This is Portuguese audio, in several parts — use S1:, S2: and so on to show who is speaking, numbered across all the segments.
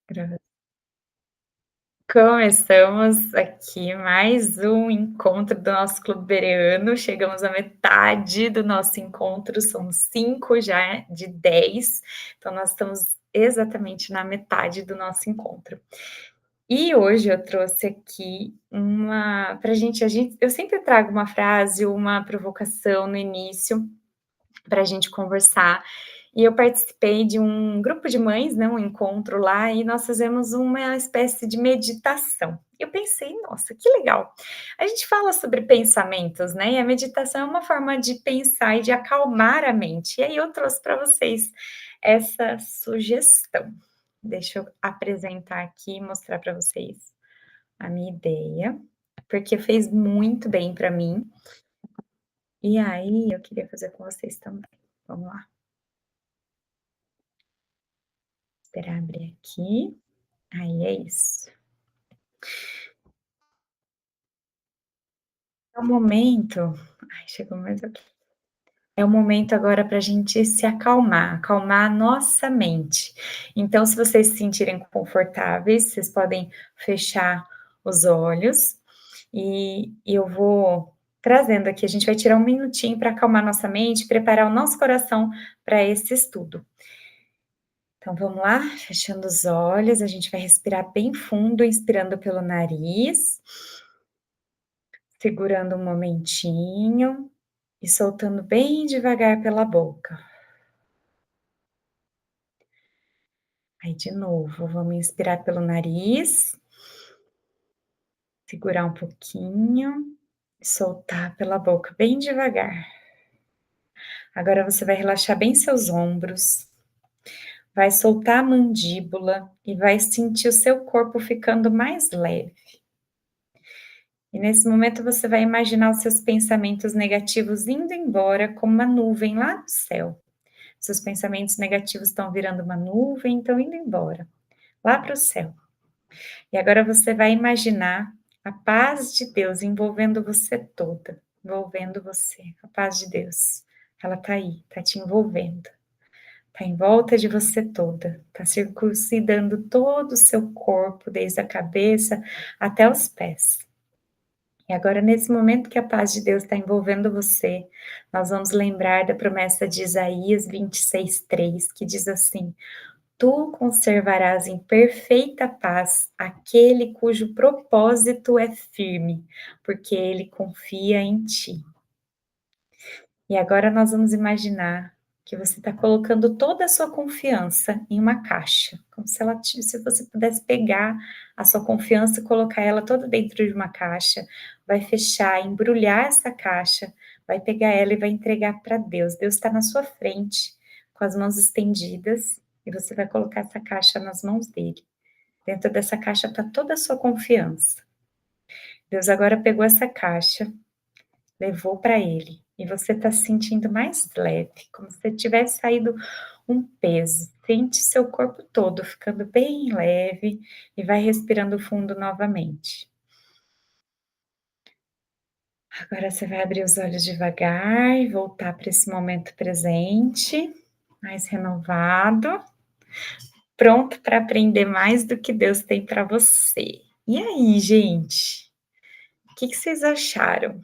S1: Grava Começamos aqui mais um encontro do nosso clube bereano, chegamos à metade do nosso encontro, são 5 já de 10, então nós estamos exatamente na metade do nosso encontro. E hoje eu trouxe aqui uma pra gente eu sempre trago uma frase, uma provocação no início, para a gente conversar. E eu participei de um grupo de mães, né, um encontro lá, e nós fizemos uma espécie de meditação. Eu pensei, nossa, que legal. A gente fala sobre pensamentos, né? E a meditação é uma forma de pensar e de acalmar a mente. E aí eu trouxe para vocês essa sugestão. Deixa eu apresentar aqui e mostrar para vocês a minha ideia, porque fez muito bem para mim. E aí eu queria fazer com vocês também. Vamos lá. Esperar abrir aqui. Aí é isso. É o momento chegou mais aqui. É o momento agora para a gente se acalmar, acalmar a nossa mente. Então, se vocês se sentirem confortáveis, vocês podem fechar os olhos e eu vou trazendo aqui, a gente vai tirar um minutinho para acalmar nossa mente, preparar o nosso coração para esse estudo. Então vamos lá, fechando os olhos, a gente vai respirar bem fundo, inspirando pelo nariz. Segurando um momentinho e soltando bem devagar pela boca. Aí de novo, vamos inspirar pelo nariz, segurar um pouquinho e soltar pela boca bem devagar. Agora você vai relaxar bem seus ombros, vai soltar a mandíbula e vai sentir o seu corpo ficando mais leve. E nesse momento você vai imaginar os seus pensamentos negativos indo embora como uma nuvem lá no céu. Seus pensamentos negativos estão virando uma nuvem, estão indo embora, lá para o céu. E agora você vai imaginar a paz de Deus envolvendo você toda, envolvendo você, a paz de Deus. Ela está aí, está te envolvendo, está em volta de você toda, está circuncidando todo o seu corpo, desde a cabeça até os pés. E agora, nesse momento que a paz de Deus está envolvendo você, nós vamos lembrar da promessa de Isaías 26:3, que diz assim: Tu conservarás em perfeita paz aquele cujo propósito é firme, porque ele confia em ti. E agora nós vamos imaginar que você está colocando toda a sua confiança em uma caixa, como se se você pudesse pegar a sua confiança e colocar ela toda dentro de uma caixa, vai fechar, embrulhar essa caixa, vai pegar ela e vai entregar para Deus. Deus está na sua frente, com as mãos estendidas, e você vai colocar essa caixa nas mãos dele. Dentro dessa caixa está toda a sua confiança. Deus agora pegou essa caixa, levou para ele, e você está se sentindo mais leve, como se tivesse saído um peso. Sente seu corpo todo ficando bem leve e vai respirando fundo novamente. Agora você vai abrir os olhos devagar e voltar para esse momento presente, mais renovado, pronto para aprender mais do que Deus tem para você. E aí, gente? O que vocês acharam?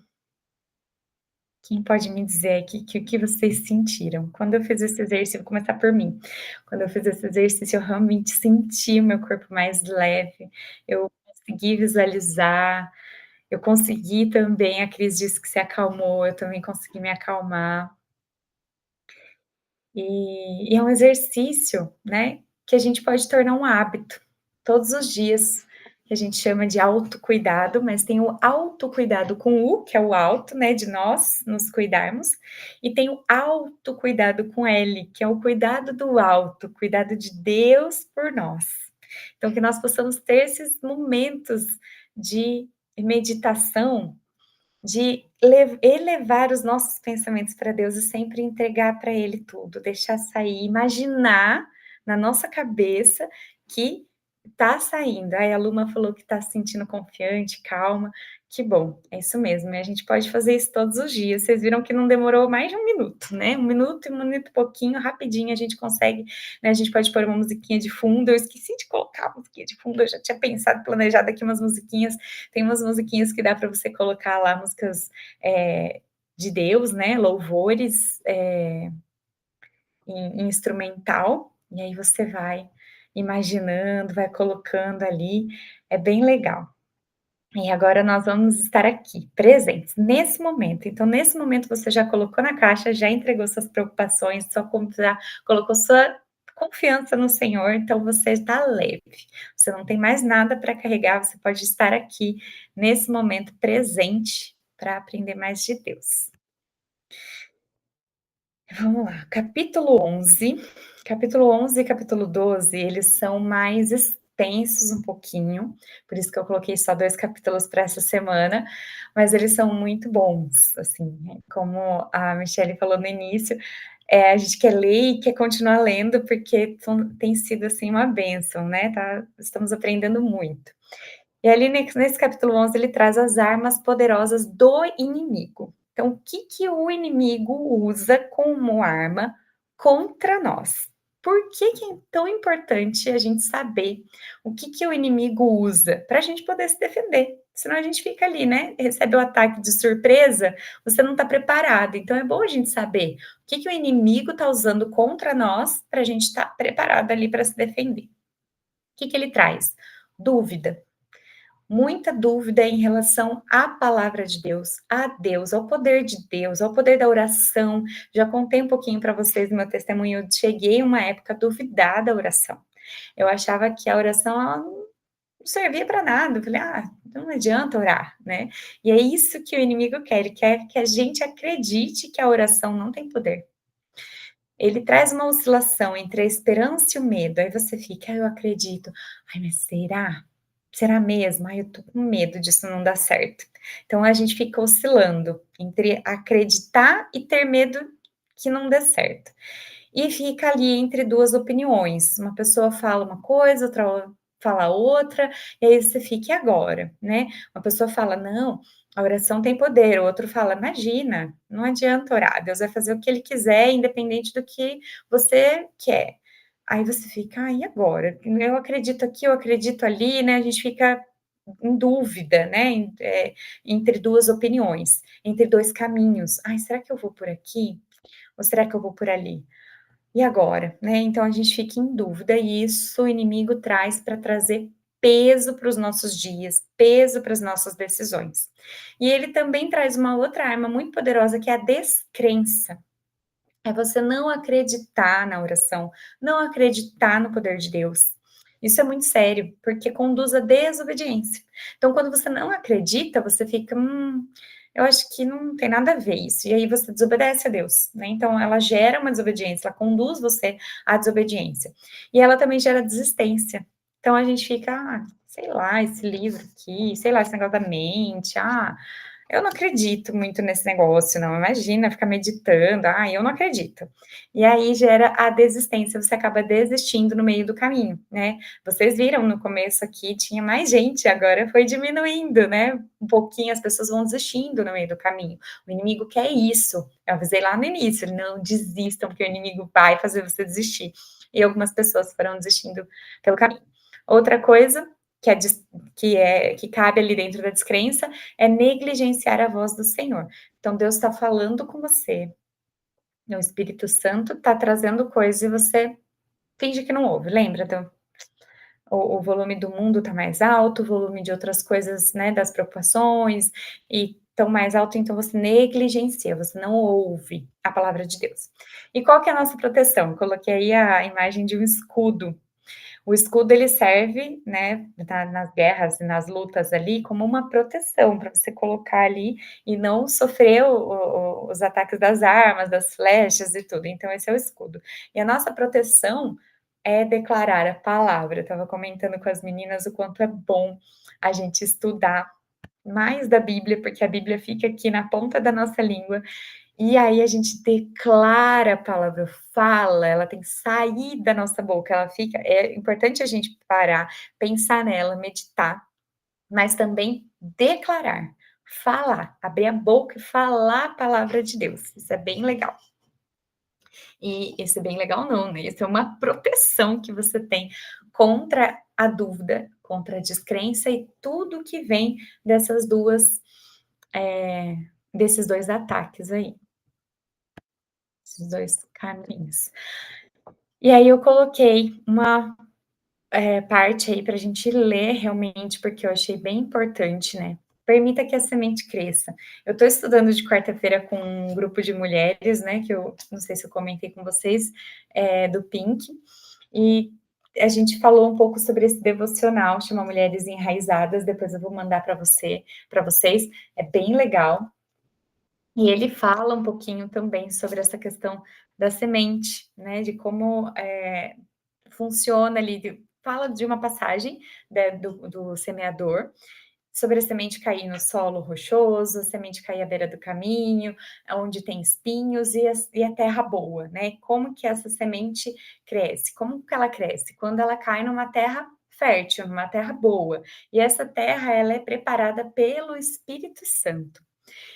S1: Quem pode me dizer aqui o que vocês sentiram? Quando eu fiz esse exercício, vou começar por mim. Quando eu fiz esse exercício, eu realmente senti o meu corpo mais leve, eu consegui visualizar, eu consegui também, a Cris disse que se acalmou, eu também consegui me acalmar. E é um exercício, né, que a gente pode tornar um hábito, todos os dias, que a gente chama de autocuidado, mas tem o autocuidado com U, que é o auto, né, de nós nos cuidarmos, e tem o autocuidado com L, que é o cuidado do alto, cuidado de Deus por nós. Então que nós possamos ter esses momentos de meditação, de elevar os nossos pensamentos para Deus e sempre entregar para Ele tudo, deixar sair, imaginar na nossa cabeça que está saindo. Aí a Luma falou que está se sentindo confiante, calma, Que bom, é isso mesmo, e a gente pode fazer isso todos os dias. Vocês viram que não demorou mais de 1 minuto, né, 1 minuto e pouquinho, rapidinho a gente consegue, né, a gente pode pôr uma musiquinha de fundo, eu esqueci de colocar a musiquinha de fundo, eu já tinha pensado, planejado aqui umas musiquinhas, tem umas musiquinhas que dá para você colocar lá, músicas, de Deus, né, louvores, em instrumental, e aí você vai imaginando, vai colocando ali, é bem legal. E agora nós vamos estar aqui, presentes, nesse momento. Então, nesse momento, você já colocou na caixa, já entregou suas preocupações, já colocou sua confiança no Senhor, então você está leve. Você não tem mais nada para carregar, você pode estar aqui, nesse momento presente, para aprender mais de Deus. Vamos lá, capítulo 11 e capítulo 12, eles são mais extensos um pouquinho, por isso que eu coloquei só 2 capítulos para essa semana, mas eles são muito bons, assim, como a Michelle falou no início, a gente quer ler e quer continuar lendo, porque tem sido, assim, uma bênção, né, estamos aprendendo muito. E ali nesse capítulo 11 ele traz as armas poderosas do inimigo. Então, o que que o inimigo usa como arma contra nós? Por que que é tão importante a gente saber o que que o inimigo usa para a gente poder se defender? Senão a gente fica ali, né? Recebe o ataque de surpresa, você não está preparado. Então é bom a gente saber o que que o inimigo está usando contra nós para a gente estar preparado ali para se defender. O que que ele traz? Dúvida, muita dúvida em relação à palavra de Deus, a Deus, ao poder de Deus, ao poder da oração. Já contei um pouquinho para vocês no meu testemunho, eu cheguei uma época a duvidar da oração. Eu achava que a oração ela não servia para nada. Eu falei: "Ah, então não adianta orar", né. E é isso que o inimigo quer, ele quer que a gente acredite que a oração não tem poder. Ele traz uma oscilação entre a esperança e o medo, aí você fica: "Ah, eu acredito. Ai, mas será? Será mesmo? Ai, eu tô com medo disso não dar certo". Então a gente fica oscilando entre acreditar e ter medo que não dê certo. E fica ali entre 2 opiniões, uma pessoa fala uma coisa, outra fala outra, e aí você fica: "E agora?", né. Uma pessoa fala: "Não, a oração tem poder", o outro fala: "Imagina, não adianta orar, Deus vai fazer o que ele quiser, independente do que você quer". Aí você fica: "Ah, e agora? Eu acredito aqui, eu acredito ali", né, a gente fica em dúvida, né, entre 2 opiniões, entre 2 caminhos. "Ai, será que eu vou por aqui ou será que eu vou por ali?". E agora, né? Então a gente fica em dúvida e isso o inimigo traz para trazer peso para os nossos dias, peso para as nossas decisões. E ele também traz uma outra arma muito poderosa que é a descrença. É você não acreditar na oração, não acreditar no poder de Deus. Isso é muito sério, porque conduz à desobediência. Então, quando você não acredita, você fica, eu acho que não tem nada a ver isso. E aí você desobedece a Deus, né? Então, ela gera uma desobediência, ela conduz você à desobediência. E ela também gera desistência. Então, a gente fica, sei lá, esse livro aqui, sei lá, esse negócio da mente, eu não acredito muito nesse negócio não, imagina ficar meditando, eu não acredito. E aí gera a desistência, você acaba desistindo no meio do caminho, né. Vocês viram no começo aqui tinha mais gente, agora foi diminuindo, né, um pouquinho as pessoas vão desistindo no meio do caminho. O inimigo quer isso, eu avisei lá no início, não desistam porque o inimigo vai fazer você desistir. E algumas pessoas foram desistindo pelo caminho. Outra coisa que é des que cabe ali dentro da descrença, é negligenciar a voz do Senhor. Então Deus está falando com você, o Espírito Santo está trazendo coisas e você finge que não ouve, lembra do o volume do mundo está mais alto, o volume de outras coisas, né, das preocupações, e estão mais alto, então você negligencia, você não ouve a palavra de Deus. E qual que é a nossa proteção? Coloquei aí a imagem de um escudo. O escudo ele serve, né, nas guerras e nas lutas ali como uma proteção para você colocar ali e não sofrer os ataques das armas, das flechas e tudo. Então esse é o escudo. E a nossa proteção é declarar a palavra. Eu estava comentando com as meninas o quanto é bom a gente estudar mais da Bíblia, porque a Bíblia fica aqui na ponta da nossa língua e aí a gente declara a palavra, fala, ela tem que sair da nossa boca, ela fica é importante a gente parar, pensar nela, meditar, mas também declarar. falar, abrir a boca e falar a palavra de Deus. Isso é bem legal. E esse é bem legal não, né, isso é uma proteção que você tem contra a dúvida, contra a descrença e tudo que vem dessas duas, eh, desses 2 ataques aí, esses 2 caminhos. E aí eu coloquei uma, parte aí para a gente ler realmente, porque eu achei bem importante, né. Permita que a semente cresça. Eu estou estudando de quarta-feira com um grupo de mulheres, né, que eu não sei se eu comentei com vocês, do Pink, e a gente falou um pouco sobre esse devocional, chama Mulheres Enraizadas, depois eu vou mandar para vocês, é bem legal. E ele fala um pouquinho também sobre essa questão da semente, né, de como, funciona ali, fala de uma passagem, né, do semeador, sobre a semente cair no solo rochoso, a semente cair à beira do caminho, onde tem espinhos e a terra boa, né? Como que essa semente cresce? Como que ela cresce? Quando ela cai numa terra fértil, numa terra boa. E essa terra, ela é preparada pelo Espírito Santo.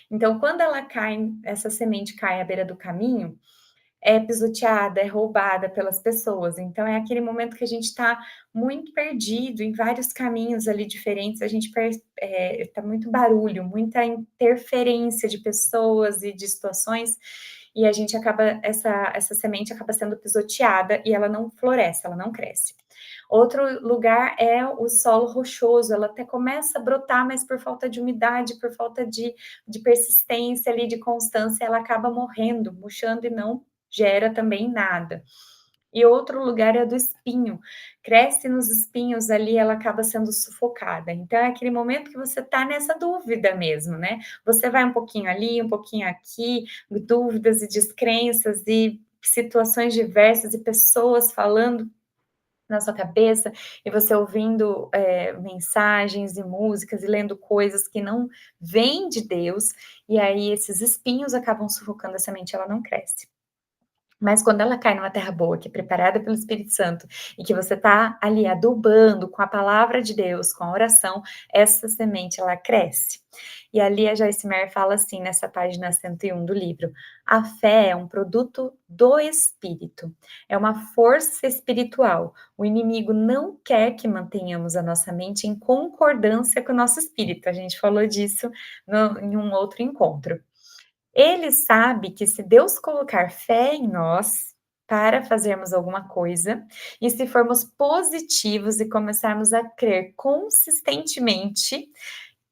S1: Então, quando ela cai, essa semente cai à beira do caminho, é pisoteada, é roubada pelas pessoas. Então é aquele momento que a gente está muito perdido em vários caminhos ali diferentes, a gente tá muito barulho, muita interferência de pessoas e de situações, e a gente acaba essa semente acaba sendo pisoteada e ela não floresce, ela não cresce. Outro lugar é o solo rochoso, ela até começa a brotar, mas por falta de umidade, por falta de persistência ali, de constância, ela acaba morrendo, murchando e não gera também nada. E outro lugar é do espinho, cresce nos espinhos ali, ela acaba sendo sufocada. Então é aquele momento que você está nessa dúvida mesmo, né? Você vai um pouquinho ali, um pouquinho aqui, dúvidas e descrenças e situações diversas e pessoas falando na sua cabeça e você ouvindo, mensagens e músicas e lendo coisas que não vêm de Deus, e aí esses espinhos acabam sufocando a semente, ela não cresce. Mas quando ela cai numa terra boa, que é preparada pelo Espírito Santo, e que você está ali adubando com a palavra de Deus, com a oração, essa semente ela cresce. E ali a Joyce Meyer fala assim nessa página 101 do livro: a fé é um produto do Espírito, é uma força espiritual. O inimigo não quer que mantenhamos a nossa mente em concordância com o nosso espírito. A gente falou disso em um outro encontro. Ele sabe que se Deus colocar fé em nós para fazermos alguma coisa, e se formos positivos e começarmos a crer consistentemente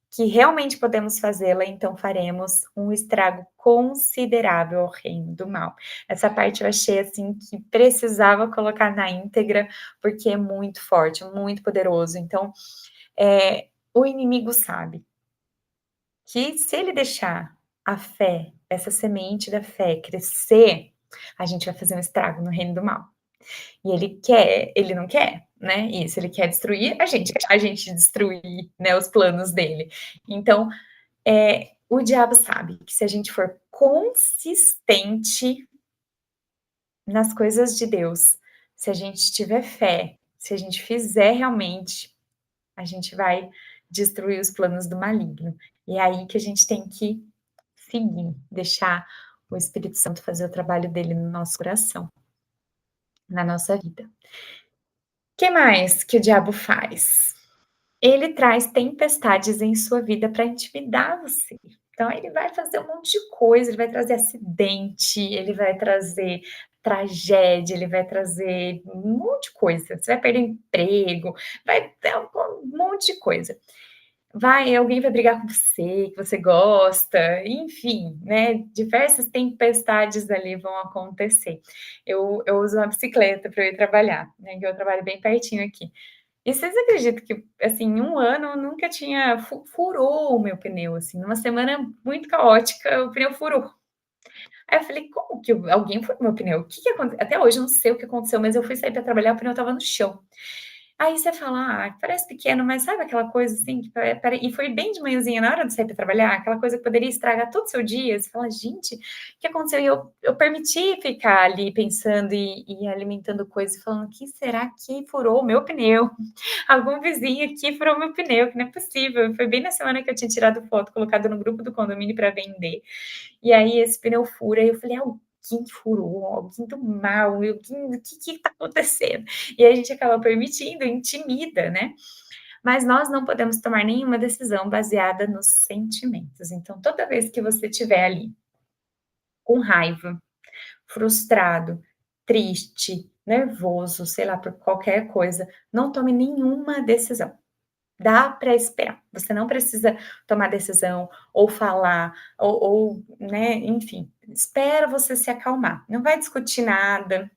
S1: que realmente podemos fazê-la, então faremos um estrago considerável ao reino do mal. Essa parte eu achei assim que precisava colocar na íntegra, porque é muito forte, muito poderoso. Então, o inimigo sabe que se ele deixar a fé, essa semente da fé crescer, a gente vai fazer um estrago no reino do mal. E ele não quer, né, isso, ele quer destruir a gente destruir, né, os planos dele. Então, o diabo sabe que se a gente for consistente nas coisas de Deus, se a gente tiver fé, se a gente fizer realmente, a gente vai destruir os planos do maligno. E é aí que a gente tem que seguir, deixar o Espírito Santo fazer o trabalho dele no nosso coração, na nossa vida. Que mais que o diabo faz? Ele traz tempestades em sua vida para intimidar você. Então ele vai fazer um monte de coisa, ele vai trazer acidente, ele vai trazer tragédia, ele vai trazer um monte de coisa. Você vai perder emprego, vai ter um monte de coisa. Alguém vai brigar com você, que você gosta, enfim, né, diversas tempestades ali vão acontecer. Eu uso uma bicicleta para eu ir trabalhar, né, que eu trabalho bem pertinho aqui. E vocês acreditam que, assim, em 1 ano eu nunca tinha furou o meu pneu, assim, numa semana muito caótica, o pneu furou. Aí eu falei: "Como que alguém furou meu pneu? O que que aconte", até hoje eu não sei o que aconteceu, mas eu fui sair para trabalhar, o pneu estava no chão. Aí você fala: "Ah, parece pequeno", mas sabe aquela coisa, assim, que e foi bem de manhãzinha, na hora de sair pra trabalhar, aquela coisa que poderia estragar todo o seu dia, você fala: "Gente, o que aconteceu?" E eu permiti ficar ali pensando e alimentando coisas e falando: "Que será que furou o meu pneu? Algum vizinho aqui furou meu pneu, que não é possível". Foi bem na semana que eu tinha tirado foto, colocado no grupo do condomínio pra vender. E aí esse pneu fura, e eu falei: "Alguém furou, alguém do mal, alguém o que tá acontecendo?". E aí a gente acaba permitindo, intimida, né. Mas nós não podemos tomar nenhuma decisão baseada nos sentimentos. Então toda vez que você estiver ali com raiva, frustrado, triste, nervoso, sei lá, por qualquer coisa, não tome nenhuma decisão. Dá para esperar. Você não precisa tomar decisão ou falar né, enfim, espera você se acalmar. Não vai discutir nada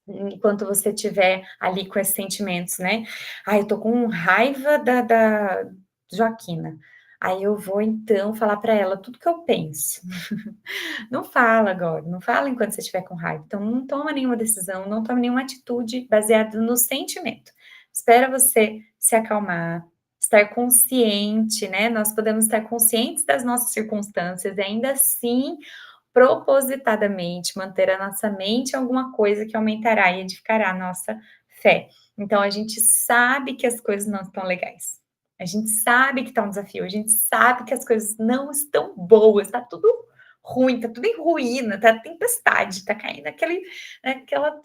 S1: enquanto você estiver ali com esses sentimentos, né. "Ai, eu tô com raiva da Joaquina". Aí eu vou então falar para ela tudo que eu penso. Não fala agora, não fala enquanto você estiver com raiva. Então não toma nenhuma decisão, não toma nenhuma atitude baseada no sentimento. Espera você se acalmar, estar consciente, né, nós podemos estar conscientes das nossas circunstâncias e ainda assim, propositadamente, manter a nossa mente em alguma coisa que aumentará e edificará a nossa fé. Então a gente sabe que as coisas não estão legais. A gente sabe que está um desafio, a gente sabe que as coisas não estão boas, está tudo ruim, tá tudo em ruína, tá tempestade, tá caindo aquela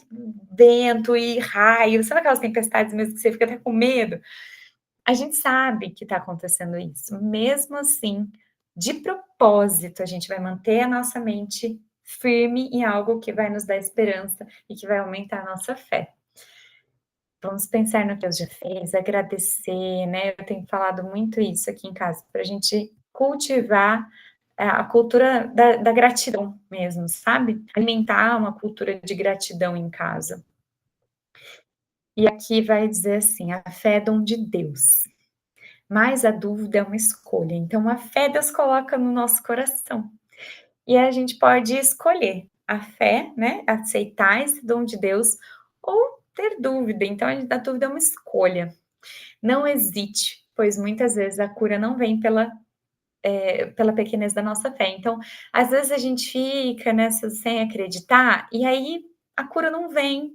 S1: vento e raio, sabe aquelas tempestades mesmo que você fica até com medo? A gente sabe que tá acontecendo isso, mesmo assim, de propósito, a gente vai manter a nossa mente firme em algo que vai nos dar esperança e que vai aumentar a nossa fé. Vamos pensar no que Deus já fez, agradecer, né, eu tenho falado muito isso aqui em casa, pra gente cultivar a cultura da gratidão mesmo, sabe. Alimentar uma cultura de gratidão em casa. E aqui vai dizer assim: "A fé é dom de Deus, mas a dúvida é uma escolha". Então a fé Deus coloca no nosso coração, e a gente pode escolher a fé, né, aceitar esse dom de Deus ou ter dúvida, então a dúvida é uma escolha. Não hesite, pois muitas vezes a cura não vem pela pequenez da nossa fé. Então, às vezes a gente fica nessa sem acreditar, e aí a cura não vem,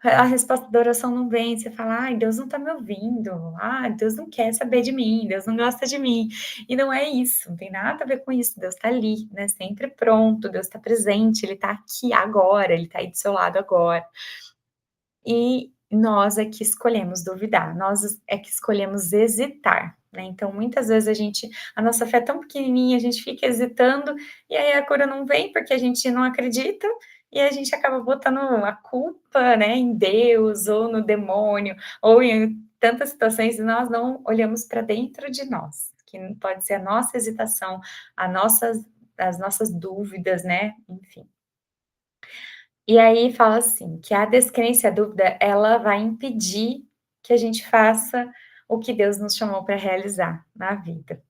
S1: a resposta da oração não vem, você fala: "Ai, Deus não está me ouvindo. Ah, Deus não quer saber de mim, Deus não gosta de mim". E não é isso, não tem nada a ver com isso, Deus está ali, né, sempre pronto, Deus está presente, Ele está aqui agora, Ele está aí do seu lado agora. E nós é que escolhemos duvidar, nós é que escolhemos hesitar, né, então muitas vezes a nossa fé é tão pequenininha, a gente fica hesitando, e aí a cura não vem, porque a gente não acredita, e a gente acaba botando a culpa, né, em Deus ou no demônio, ou em tantas situações, e nós não olhamos para dentro de nós, que pode ser a nossa hesitação, as nossas dúvidas, né, enfim. E aí fala assim, que a descrença e a dúvida, ela vai impedir que a gente faça o que Deus nos chamou para realizar na vida.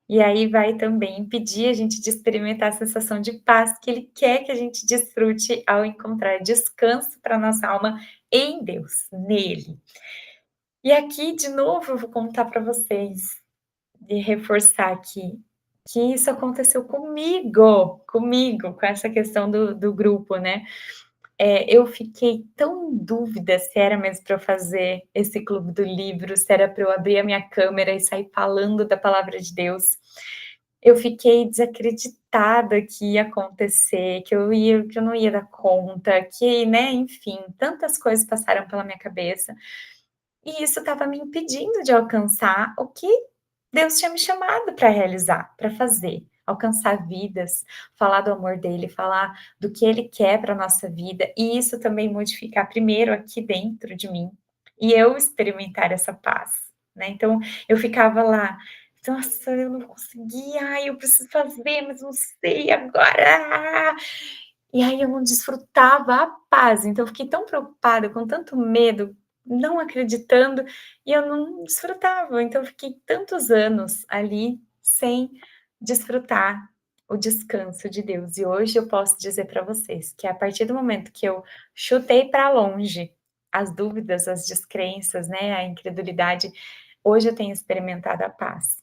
S1: E aí vai também impedir a gente de experimentar a sensação de paz que Ele quer que a gente desfrute ao encontrar descanso para nossa alma em Deus, nele. E aqui, de novo, eu vou contar para vocês e reforçar aqui que isso aconteceu comigo, com essa questão do grupo, né. Eu fiquei tão em dúvida se era mesmo para eu fazer esse clube do livro, se era para eu abrir a minha câmera e sair falando da palavra de Deus. Eu fiquei desacreditada que ia acontecer, que eu não ia dar conta, que, né, enfim, tantas coisas passaram pela minha cabeça, e isso estava me impedindo de alcançar o que Deus tinha me chamado para realizar, para fazer, alcançar vidas, falar do amor dele, falar do que ele quer para nossa vida, e isso também modificar primeiro aqui dentro de mim, e eu experimentar essa paz, né. Então eu ficava lá: "Nossa, eu não consegui, ai, eu preciso fazer, mas não sei agora, ah". E aí eu não desfrutava a paz, então eu fiquei tão preocupada, com tanto medo, não acreditando, e eu não desfrutava, então eu fiquei tantos anos ali sem desfrutar o descanso de Deus. E hoje eu posso dizer para vocês que a partir do momento que eu chutei para longe as dúvidas, as descrenças, né, a incredulidade, hoje eu tenho experimentado a paz.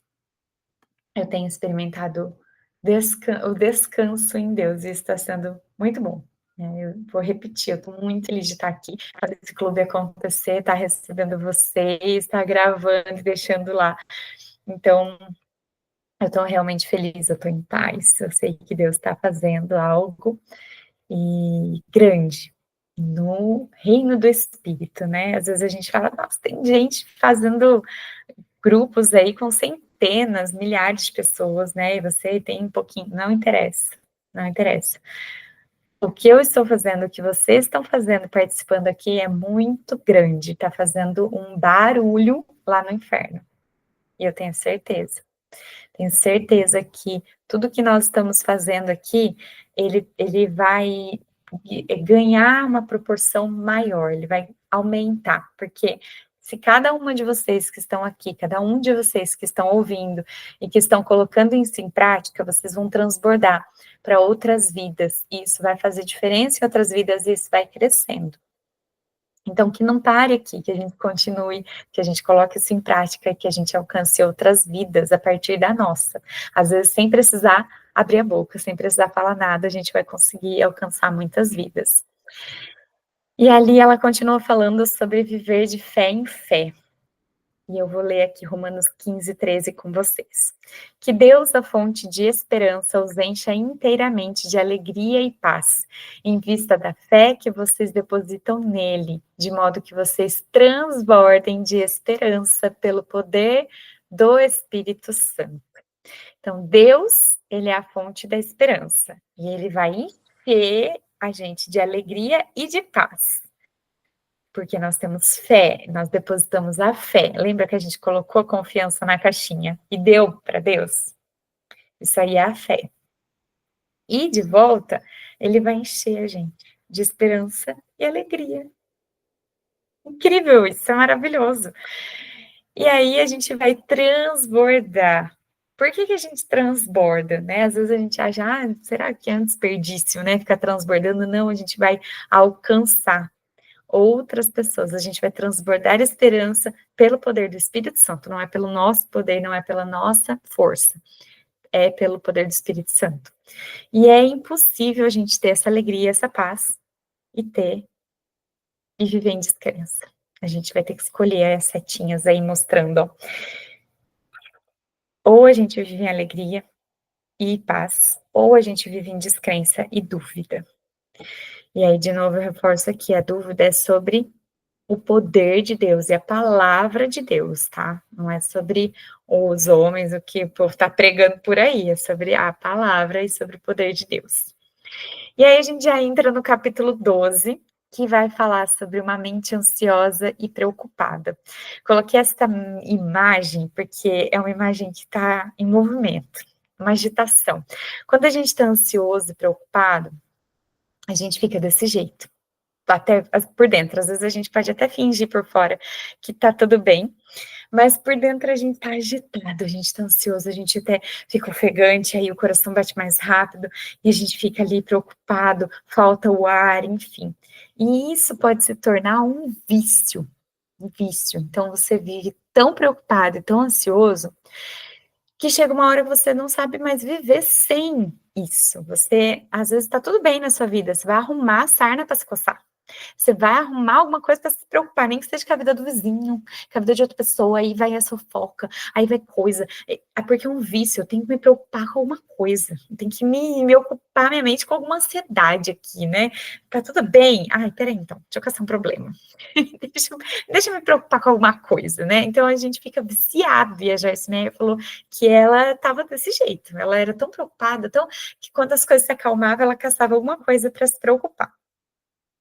S1: Eu tenho experimentado o descanso em Deus e isso está sendo muito bom, né, eu vou repetir, eu estou muito feliz de estar aqui, fazer esse clube acontecer, estar recebendo vocês, estar gravando e deixando lá. Então, eu estou realmente feliz, eu estou em paz, eu sei que Deus está fazendo algo e grande no reino do Espírito, né? Às vezes a gente fala, nossa, tem gente fazendo grupos aí com centenas, milhares de pessoas, né? E você tem um pouquinho, não interessa, não interessa. O que eu estou fazendo, o que vocês estão fazendo, participando aqui é muito grande, está fazendo um barulho lá no inferno. E eu tenho certeza. Tenho certeza que tudo que nós estamos fazendo aqui, ele vai ganhar uma proporção maior, ele vai aumentar, porque se cada uma de vocês que estão aqui, cada um de vocês que estão ouvindo e que estão colocando isso em prática, vocês vão transbordar para outras vidas, e isso vai fazer diferença em outras vidas, e isso vai crescendo. Então, que não pare aqui, que a gente continue, que a gente coloque isso em prática, que a gente alcance outras vidas a partir da nossa. Às vezes, sem precisar abrir a boca, sem precisar falar nada, a gente vai conseguir alcançar muitas vidas. E ali ela continua falando sobre viver de fé em fé. E eu vou ler aqui Romanos 15, 13 com vocês. Que Deus, a fonte de esperança, os encha inteiramente de alegria e paz, em vista da fé que vocês depositam nele, de modo que vocês transbordem de esperança pelo poder do Espírito Santo. Então, Deus, ele é a fonte da esperança, e ele vai encher a gente de alegria e de paz. Porque nós temos fé, nós depositamos a fé. Lembra que a gente colocou a confiança na caixinha e deu para Deus? Isso aí é a fé. E de volta, ele vai encher a gente de esperança e alegria. Incrível, isso é maravilhoso. E aí a gente vai transbordar. Por que a gente transborda, né? Às vezes a gente acha, será que é um desperdício, né? Ficar transbordando? Não, a gente vai alcançar outras pessoas, a gente vai transbordar esperança pelo poder do Espírito Santo, não é pelo nosso poder, não é pela nossa força, é pelo poder do Espírito Santo. E é impossível a gente ter essa alegria, essa paz, e viver em descrença. A gente vai ter que escolher as setinhas aí mostrando, ó. Ou a gente vive em alegria e paz, ou a gente vive em descrença e dúvida. E aí, de novo, eu reforço aqui, a dúvida é sobre o poder de Deus e a palavra de Deus, tá? Não é sobre os homens, o que o povo está pregando por aí, é sobre a palavra e sobre o poder de Deus. E aí a gente já entra no capítulo 12, que vai falar sobre uma mente ansiosa e preocupada. Coloquei essa imagem porque é uma imagem que está em movimento, uma agitação. Quando a gente está ansioso e preocupado, a gente fica desse jeito, até por dentro. Às vezes a gente pode até fingir por fora que tá tudo bem, mas por dentro a gente tá agitado, a gente tá ansioso, a gente até fica ofegante, aí o coração bate mais rápido e a gente fica ali preocupado, falta o ar, enfim. E isso pode se tornar um vício, um vício. Então você vive tão preocupado e tão ansioso que chega uma hora que você não sabe mais viver sem isso. Você, às vezes, tá tudo bem na sua vida, você vai arrumar a sarna para se coçar. Você vai arrumar alguma coisa para se preocupar, nem que seja com a vida do vizinho, com a vida de outra pessoa, aí vai a fofoca, aí vai coisa. É porque é um vício, eu tenho que me preocupar com alguma coisa, eu tenho que me ocupar minha mente com alguma ansiedade aqui, né? Tá tudo bem? Ai, peraí então, deixa eu caçar um problema. deixa eu me preocupar com alguma coisa, né? Então a gente fica viciado, e a Joyce Meyer falou que ela estava desse jeito, ela era tão preocupada, tão, que quando as coisas se acalmavam, ela caçava alguma coisa para se preocupar.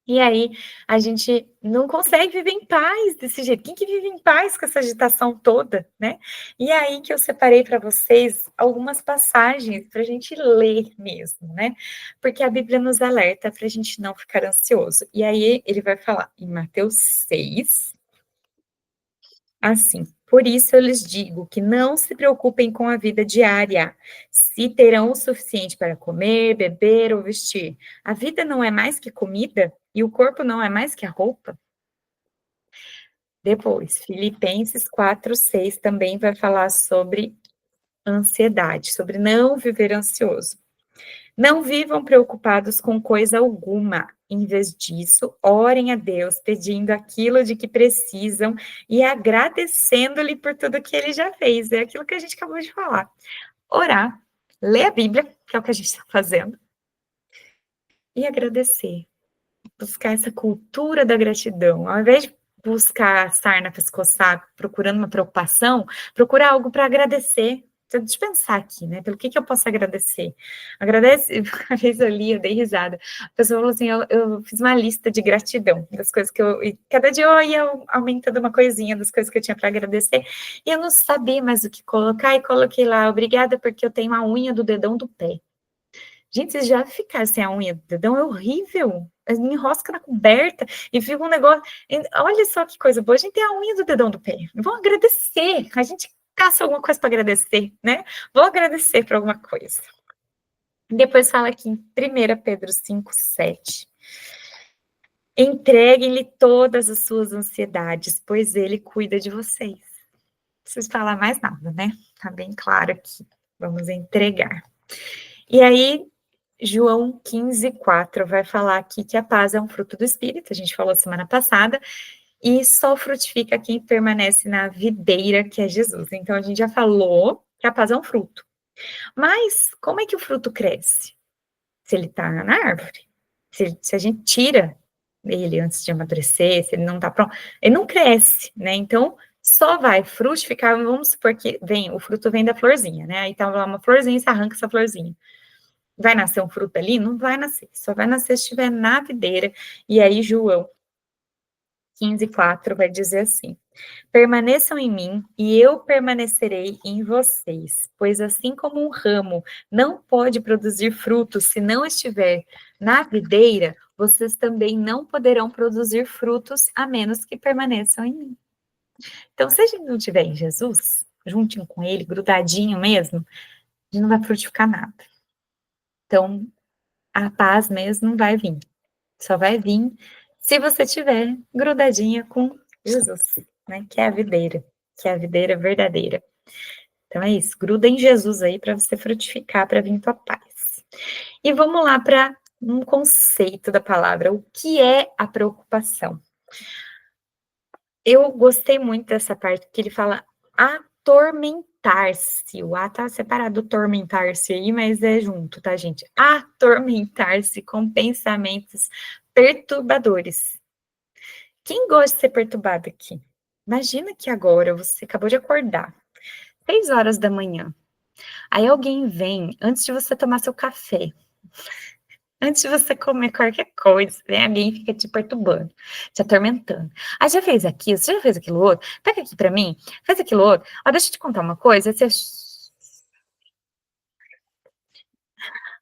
S1: E aí, a gente não consegue viver em paz desse jeito. Quem que vive em paz com essa agitação toda, né? E aí que eu separei para vocês algumas passagens para a gente ler mesmo, né? Porque a Bíblia nos alerta para a gente não ficar ansioso. E aí ele vai falar em Mateus 6, assim: por isso eu lhes digo que não se preocupem com a vida diária, se terão o suficiente para comer, beber ou vestir. A vida não é mais que comida e o corpo não é mais que a roupa? Depois, Filipenses 4:6 também vai falar sobre ansiedade, sobre não viver ansioso. Não vivam preocupados com coisa alguma. Em vez disso, orem a Deus, pedindo aquilo de que precisam e agradecendo-lhe por tudo que ele já fez. É aquilo que a gente acabou de falar. Orar, ler a Bíblia, que é o que a gente está fazendo, e agradecer. Buscar essa cultura da gratidão. Ao invés de buscar sarna para se coçar, procurando uma preocupação, procurar algo para agradecer. Deixa eu pensar aqui, né? Pelo que eu posso agradecer? Agradece, uma vez eu li, eu dei risada. A pessoa falou assim: eu fiz uma lista de gratidão, das coisas que eu. E cada dia eu ia aumentando uma coisinha das coisas que eu tinha para agradecer, e eu não sabia mais o que colocar, e coloquei lá: obrigada porque eu tenho a unha do dedão do pé. Gente, vocês já ficaram sem a unha do dedão? É horrível. Me enrosca na coberta e fica um negócio. Olha só que coisa boa. A gente tem a unha do dedão do pé. Vamos agradecer. A gente caça alguma coisa para agradecer, né? Vou agradecer por alguma coisa. Depois fala aqui em 1 Pedro 5:7. Entreguem-lhe todas as suas ansiedades, pois ele cuida de vocês. Não preciso falar mais nada, né? Tá bem claro aqui. Vamos entregar. E aí, João 15:4 vai falar aqui que a paz é um fruto do Espírito, a gente falou semana passada, e só frutifica quem permanece na videira que é Jesus. Então, a gente já falou que a paz é um fruto. Mas, como é que o fruto cresce? Se ele está na árvore, se a gente tira ele antes de amadurecer, se ele não está pronto, ele não cresce, né? Então, só vai frutificar, vamos supor que o fruto vem da florzinha, né? Aí tá lá uma florzinha, você arranca essa florzinha. Vai nascer um fruto ali? Não vai nascer, só vai nascer se estiver na videira. E aí, João 15:4 vai dizer assim: permaneçam em mim e eu permanecerei em vocês, pois assim como um ramo não pode produzir frutos se não estiver na videira, vocês também não poderão produzir frutos a menos que permaneçam em mim. Então, se a gente não estiver em Jesus, juntinho com ele, grudadinho mesmo, a gente não vai frutificar nada. Então, a paz mesmo não vai vir. Só vai vir se você tiver grudadinha com Jesus, né? Que é a videira, que é a videira verdadeira. Então é isso, gruda em Jesus aí para você frutificar, para vir tua paz. E vamos lá para um conceito da palavra, o que é a preocupação? Eu gostei muito dessa parte, que ele fala atormentar-se. O A tá separado do tormentar-se aí, mas é junto, tá, gente? Atormentar-se com pensamentos perturbadores. Quem gosta de ser perturbado aqui? Imagina que agora você acabou de acordar, 6 horas da manhã. Aí alguém vem, antes de você tomar seu café, antes de você comer qualquer coisa, vem alguém e fica te perturbando, te atormentando. Ah, já fez aquilo, você já fez aquilo outro? Pega aqui pra mim, faz aquilo outro. Ó, deixa eu te contar uma coisa, você...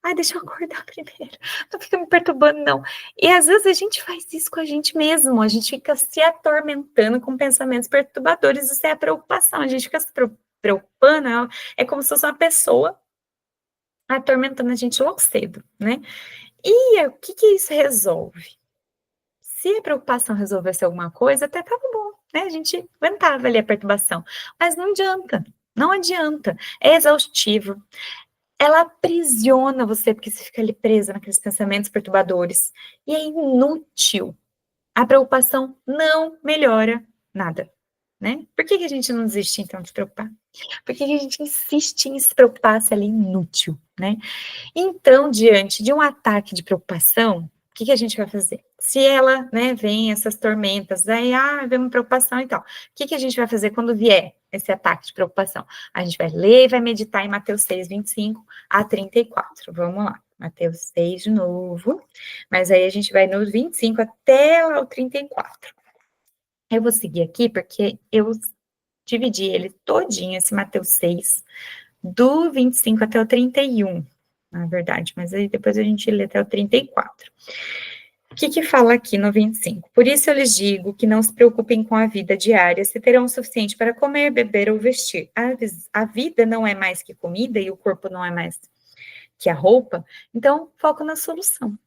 S1: Ai, deixa eu acordar primeiro, não fica me perturbando, não. E às vezes a gente faz isso com a gente mesmo, a gente fica se atormentando com pensamentos perturbadores, isso é a preocupação, a gente fica se preocupando, é como se fosse uma pessoa atormentando a gente logo cedo, né? E o que isso resolve? Se a preocupação resolvesse alguma coisa, até estava bom, né? A gente aguentava ali a perturbação, mas não adianta, não adianta, é exaustivo, ela aprisiona você, porque você fica ali presa naqueles pensamentos perturbadores, e é inútil. A preocupação não melhora nada, né? Por que a gente não desiste, então, de se preocupar? Por que a gente insiste em se preocupar se ela é inútil, né? Então, diante de um ataque de preocupação, o que a gente vai fazer? Se ela, né, vem essas tormentas, aí, vem uma preocupação e tal. O que a gente vai fazer quando vier esse ataque de preocupação? A gente vai ler e vai meditar em Mateus 6:25 a 34. Vamos lá. Mateus 6 de novo, mas aí a gente vai no 25 até o 34. Eu vou seguir aqui porque eu dividi ele todinho, esse Mateus 6, do 25 até o 31, na verdade, mas aí depois a gente lê até o 34. O que fala aqui no 25? Por isso eu lhes digo que não se preocupem com a vida diária, se terão o suficiente para comer, beber ou vestir. A vida não é mais que comida e o corpo não é mais que a roupa, então foco na solução.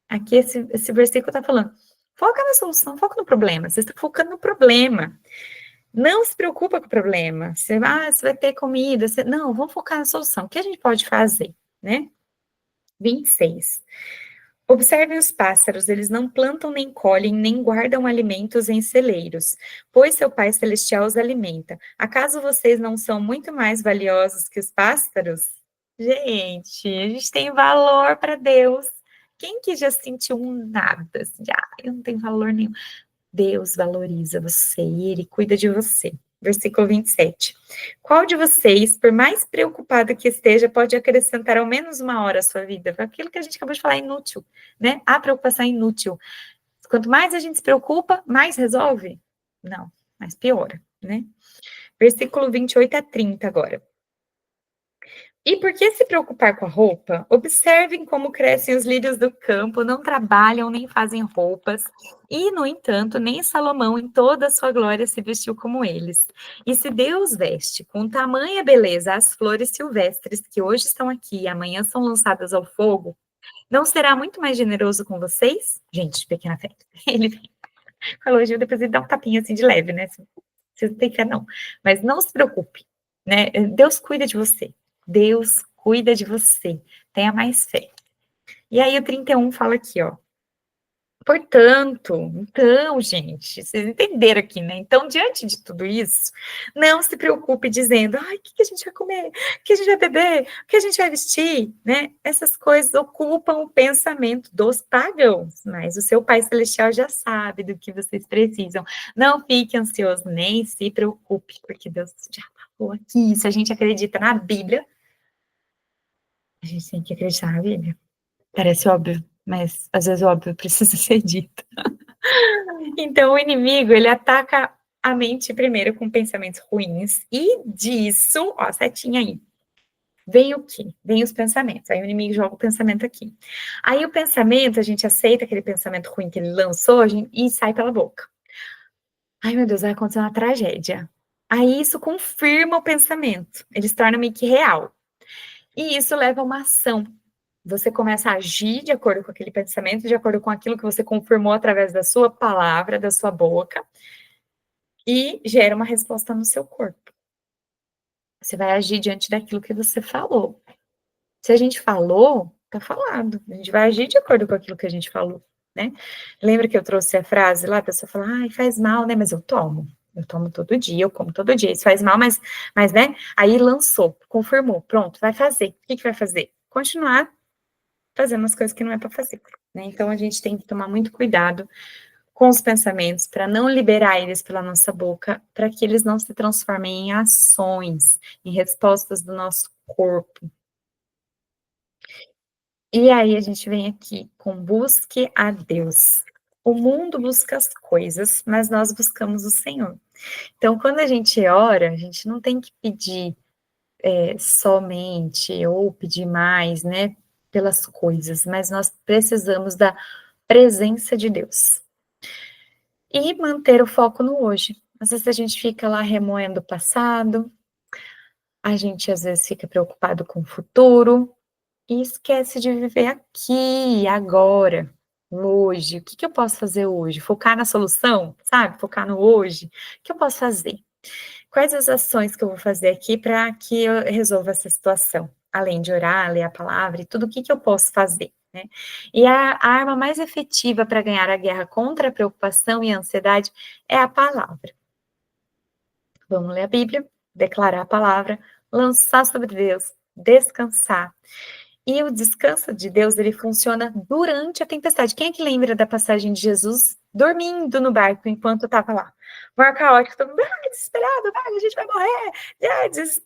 S1: Aqui esse versículo está falando, Foca na solução, foca no problema. Você está focando no problema. Não se preocupa com o problema. Você vai ter comida. Não, vamos focar na solução. O que a gente pode fazer, né? 26. Observem os pássaros, eles não plantam nem colhem, nem guardam alimentos em celeiros, pois seu Pai Celestial os alimenta. Acaso vocês não são muito mais valiosos que os pássaros? Gente, a gente tem valor para Deus. Quem que já sentiu um nada? Assim, eu não tenho valor nenhum. Deus valoriza você e Ele cuida de você. Versículo 27. Qual de vocês, por mais preocupado que esteja, pode acrescentar ao menos uma hora à sua vida? Aquilo que a gente acabou de falar, é inútil, né? A preocupação é inútil. Quanto mais a gente se preocupa, mais resolve? Não, mais piora, né? Versículo 28 a 30 agora. E por que se preocupar com a roupa? Observem como crescem os lírios do campo, não trabalham nem fazem roupas. E, no entanto, nem Salomão, em toda a sua glória, se vestiu como eles. E se Deus veste com tamanha beleza as flores silvestres que hoje estão aqui e amanhã são lançadas ao fogo, não será muito mais generoso com vocês? Gente de pequena fé. Ele vem com elogio, depois ele dá um tapinha assim de leve, né? Você não tem fé, não. Mas não se preocupe, né? Deus cuida de você. Deus cuida de você. Tenha mais fé. E aí o 31 fala aqui, ó. Portanto, então, gente, vocês entenderam aqui, né? Então, diante de tudo isso, não se preocupe dizendo, ai, o que a gente vai comer? O que a gente vai beber? O que a gente vai vestir? Né? Essas coisas ocupam o pensamento dos pagãos, mas o seu Pai Celestial já sabe do que vocês precisam. Não fique ansioso, nem se preocupe, porque Deus já falou aqui. Se a gente acredita na Bíblia, a gente tem que acreditar na Bíblia. Parece óbvio, mas às vezes o óbvio precisa ser dito. Então, o inimigo, ele ataca a mente primeiro com pensamentos ruins, e disso, ó, setinha aí, vem o quê? Vem os pensamentos. Aí o inimigo joga o pensamento aqui. Aí o pensamento, a gente aceita aquele pensamento ruim que ele lançou e sai pela boca. Ai, meu Deus, vai acontecer uma tragédia. Aí isso confirma o pensamento, ele se torna meio que real. E isso leva a uma ação. Você começa a agir de acordo com aquele pensamento, de acordo com aquilo que você confirmou através da sua palavra, da sua boca, e gera uma resposta no seu corpo. Você vai agir diante daquilo que você falou. Se a gente falou, tá falado. A gente vai agir de acordo com aquilo que a gente falou, né? Lembra que eu trouxe a frase lá, a pessoa fala, ai, faz mal, né? Mas eu tomo. Eu tomo todo dia, eu como todo dia. Isso faz mal, mas né? Aí lançou, confirmou, pronto, vai fazer. O que que vai fazer? Continuar fazendo as coisas que não é para fazer, né? Então a gente tem que tomar muito cuidado com os pensamentos, para não liberar eles pela nossa boca, para que eles não se transformem em ações, em respostas do nosso corpo. E aí a gente vem aqui com busque a Deus. O mundo busca as coisas, mas nós buscamos o Senhor. Então, quando a gente ora, a gente não tem que pedir somente ou pedir mais, né, pelas coisas, mas nós precisamos da presença de Deus. E manter o foco no hoje. Às vezes a gente fica lá remoendo o passado, a gente às vezes fica preocupado com o futuro e esquece de viver aqui, agora, no hoje. O que que eu posso fazer hoje? Focar na solução, sabe? Focar no hoje. O que eu posso fazer? Quais as ações que eu vou fazer aqui para que eu resolva essa situação? Além de orar, ler a palavra e tudo, o que que eu posso fazer? Né? E a arma mais efetiva para ganhar a guerra contra a preocupação e a ansiedade é a palavra. Vamos ler a Bíblia, declarar a palavra, lançar sobre Deus, descansar. E o descanso de Deus, ele funciona durante a tempestade. Quem é que lembra da passagem de Jesus dormindo no barco enquanto estava lá? Mar caótico, todo mundo desesperado, a gente vai morrer.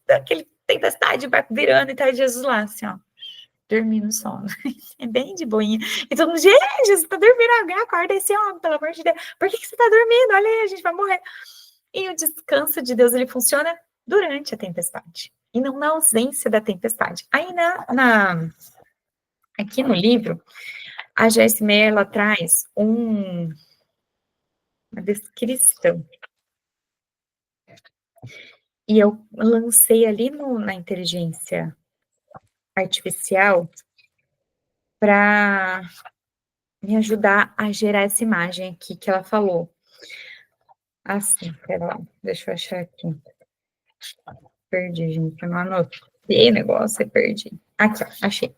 S1: Aquele tempestade, o barco virando e tá Jesus lá, assim, ó, dormindo sono. É bem de boinha. E todo mundo, gente, você tá dormindo, alguém acorda esse homem, pelo amor de Deus. Por que você tá dormindo? Olha aí, a gente vai morrer. E o descanso de Deus, ele funciona durante a tempestade, e não na ausência da tempestade. Aí, aqui no livro, a Joyce Meyer, ela traz uma descrição. E eu lancei ali na inteligência artificial para me ajudar a gerar essa imagem aqui que ela falou. Assim, espera lá, deixa eu achar aqui. Perdi, gente, eu não anotei o negócio e perdi. Aqui, ó, achei.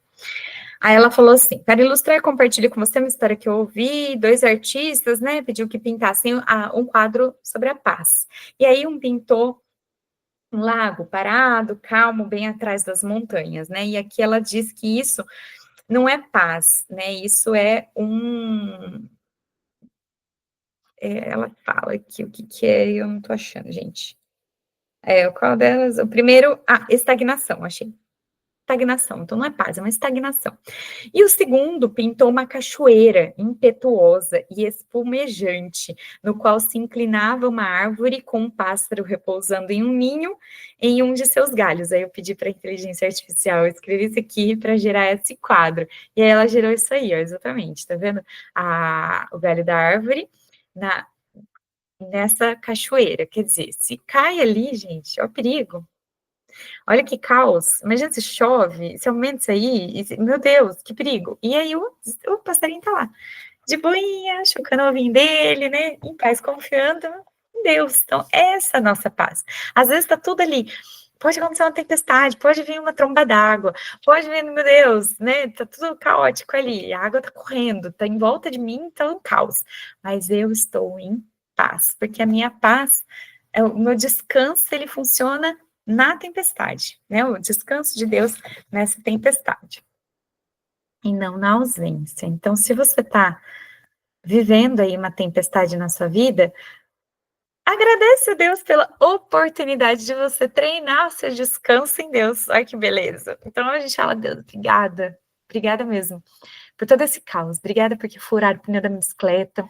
S1: Aí ela falou assim: para ilustrar, compartilho com você uma história que eu ouvi. Dois artistas, né, pediu que pintassem um quadro sobre a paz. E aí um pintou um lago parado, calmo, bem atrás das montanhas, né? E aqui ela diz que isso não é paz, né? Isso é um. Ela fala aqui o que, que é, eu não tô achando, gente. Qual delas? O primeiro, estagnação, achei. Estagnação, então não é paz, é uma estagnação. E o segundo pintou uma cachoeira impetuosa e espumejante, no qual se inclinava uma árvore com um pássaro repousando em um ninho em um de seus galhos. Aí eu pedi para a inteligência artificial escrever isso aqui para gerar esse quadro. E aí ela gerou isso aí, ó, exatamente, tá vendo? O galho da árvore nessa cachoeira. Quer dizer, se cai ali, gente, é o perigo. Olha que caos. Imagina se chove, se aumenta isso aí, meu Deus, que perigo. E aí o passarinho tá lá, de boinha, chocando o ovinho dele, né? Em paz, confiando em Deus. Então, essa é a nossa paz. Às vezes tá tudo ali. Pode acontecer uma tempestade, pode vir uma tromba d'água, pode vir, meu Deus, né? Tá tudo caótico ali. A água tá correndo, tá em volta de mim, tá um caos. Mas eu estou em paz, porque a minha paz, o meu descanso, ele funciona na tempestade, né? O descanso de Deus nessa tempestade e não na ausência. Então, se você está vivendo aí uma tempestade na sua vida, agradece a Deus pela oportunidade de você treinar o seu descanso em Deus. Olha que beleza. Então, a gente fala, Deus, obrigada mesmo por todo esse caos. Obrigada porque furaram o pneu da minha bicicleta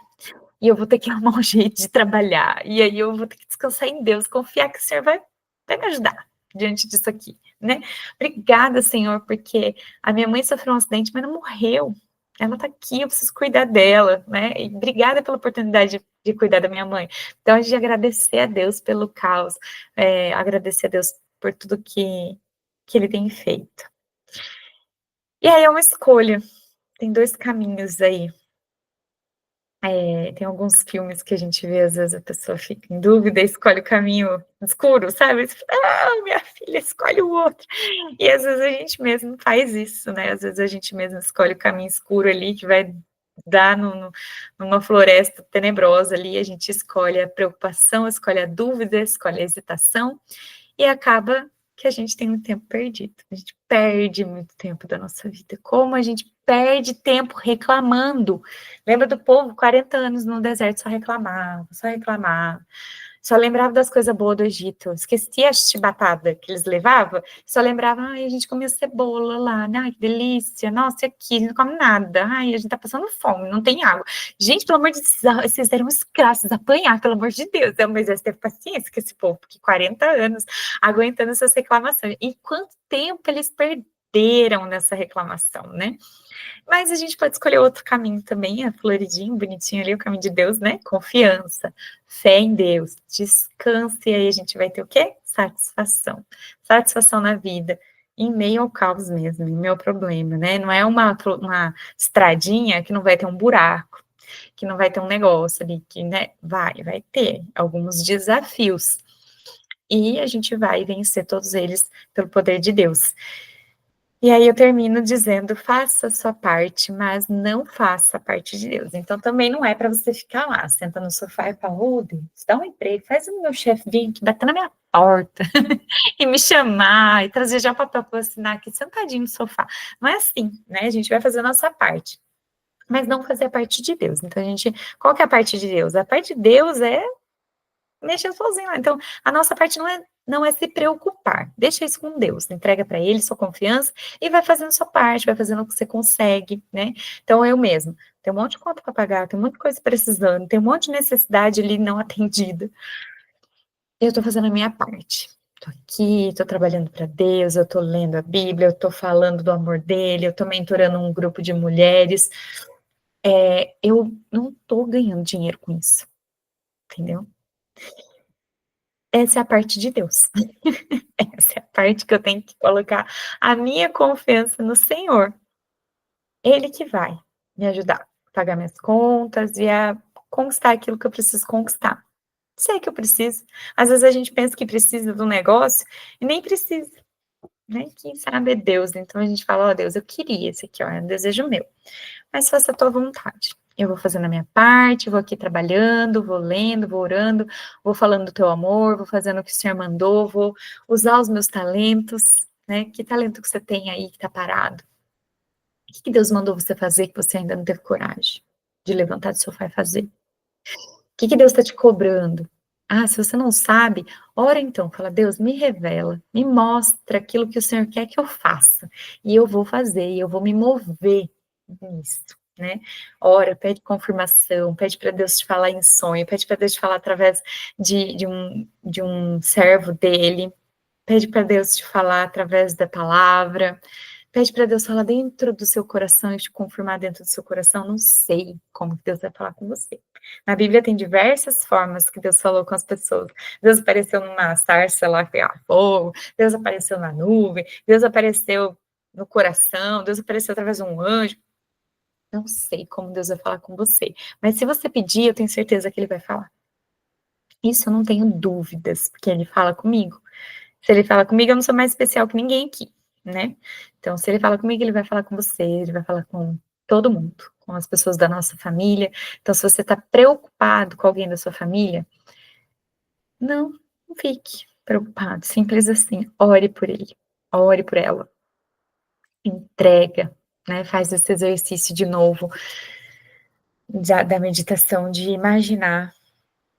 S1: e eu vou ter que arrumar um jeito de trabalhar. E aí eu vou ter que descansar em Deus, confiar que o Senhor vai me ajudar diante disso aqui, né? Obrigada, Senhor, porque a minha mãe sofreu um acidente, mas não morreu. Ela tá aqui, eu preciso cuidar dela, né? E obrigada pela oportunidade de cuidar da minha mãe. Então, a gente agradecer a Deus pelo caos, agradecer a Deus por tudo que Ele tem feito. E aí é uma escolha, tem dois caminhos aí. Tem alguns filmes que a gente vê, às vezes a pessoa fica em dúvida e escolhe o caminho escuro, sabe? Você fala, minha filha, escolhe o outro. E às vezes a gente mesmo faz isso, né? Às vezes a gente mesmo escolhe o caminho escuro ali, que vai dar numa floresta tenebrosa ali, a gente escolhe a preocupação, escolhe a dúvida, escolhe a hesitação, e acaba que a gente tem um tempo perdido. A gente perde muito tempo da nossa vida. Como a gente perde tempo reclamando. Lembra do povo, 40 anos no deserto, só reclamava. Só lembrava das coisas boas do Egito. Esquecia a chibatada que eles levavam. Só lembrava, ai, a gente comia cebola lá, né? Ai, que delícia. Nossa, aqui a gente não come nada. Ai, a gente tá passando fome, não tem água. Gente, pelo amor de Deus, vocês eram escravos, apanhar, pelo amor de Deus. Moisés teve paciência com esse povo, porque 40 anos aguentando essas reclamações. E quanto tempo eles perderam nessa reclamação, né? Mas a gente pode escolher outro caminho também, floridinho, bonitinho ali, o caminho de Deus, né? Confiança, fé em Deus, descanse, e aí a gente vai ter o quê? Satisfação. Satisfação na vida, em meio ao caos mesmo, em meio ao problema, né? Não é uma estradinha que não vai ter um buraco, que não vai ter um negócio ali, que, né? Vai ter alguns desafios. E a gente vai vencer todos eles pelo poder de Deus. E aí eu termino dizendo, faça a sua parte, mas não faça a parte de Deus. Então também não é para você ficar lá, senta no sofá e fala, ô Deus, dá um emprego, faz o meu chefe vir aqui, bater na minha porta e me chamar, e trazer já o papel para assinar aqui, sentadinho no sofá. Não é assim, né? A gente vai fazer a nossa parte, mas não fazer a parte de Deus. Então qual que é a parte de Deus? A parte de Deus é mexer sozinho lá. Então, a nossa parte não é se preocupar. Deixa isso com Deus, entrega para Ele sua confiança e vai fazendo sua parte, vai fazendo o que você consegue, né? Então, eu mesmo, tem um monte de conta para pagar, tem muita coisa precisando, tem um monte de necessidade ali não atendida. Eu estou fazendo a minha parte. Estou aqui, estou trabalhando para Deus, eu estou lendo a Bíblia, eu estou falando do amor dele, eu estou mentorando um grupo de mulheres. Eu não estou ganhando dinheiro com isso, entendeu? Essa é a parte de Deus. Essa é a parte que eu tenho que colocar a minha confiança no Senhor. Ele que vai me ajudar. pagar minhas contas e a conquistar aquilo que eu preciso conquistar. Sei que eu preciso. Às vezes a gente pensa que precisa de um negócio e nem precisa, né? Quem sabe é Deus. Então a gente fala, ó, Deus, eu queria esse aqui, ó, é um desejo meu. Mas faça a tua vontade. Eu vou fazendo a minha parte, vou aqui trabalhando, vou lendo, vou orando, vou falando do teu amor, vou fazendo o que o Senhor mandou, vou usar os meus talentos, né? Que talento que você tem aí que tá parado? O que Deus mandou você fazer que você ainda não teve coragem de levantar do sofá e fazer? Que Deus está te cobrando? Ah, se você não sabe, ora então, fala, Deus, me revela, me mostra aquilo que o Senhor quer que eu faça, e eu vou fazer, e eu vou me mover nisso, né? Ora, pede confirmação, pede para Deus te falar em sonho, pede para Deus te falar através de um servo dele, pede para Deus te falar através da palavra, pede para Deus falar dentro do seu coração e te confirmar dentro do seu coração. Não sei como que Deus vai falar com você. Na Bíblia tem diversas formas que Deus falou com as pessoas. Deus apareceu numa sarça lá que pegava fogo, Deus apareceu na nuvem, Deus apareceu no coração, Deus apareceu através de um anjo. Não sei como Deus vai falar com você, mas se você pedir, eu tenho certeza que Ele vai falar. Isso eu não tenho dúvidas, porque Ele fala comigo. Se ele fala comigo, eu não sou mais especial que ninguém aqui, né? Então, se ele fala comigo, ele vai falar com você, ele vai falar com todo mundo, com as pessoas da nossa família. Então, se você está preocupado com alguém da sua família, não fique preocupado, simples assim. Ore por ele, ore por ela, entrega, né? Faz esse exercício de novo da meditação, de imaginar.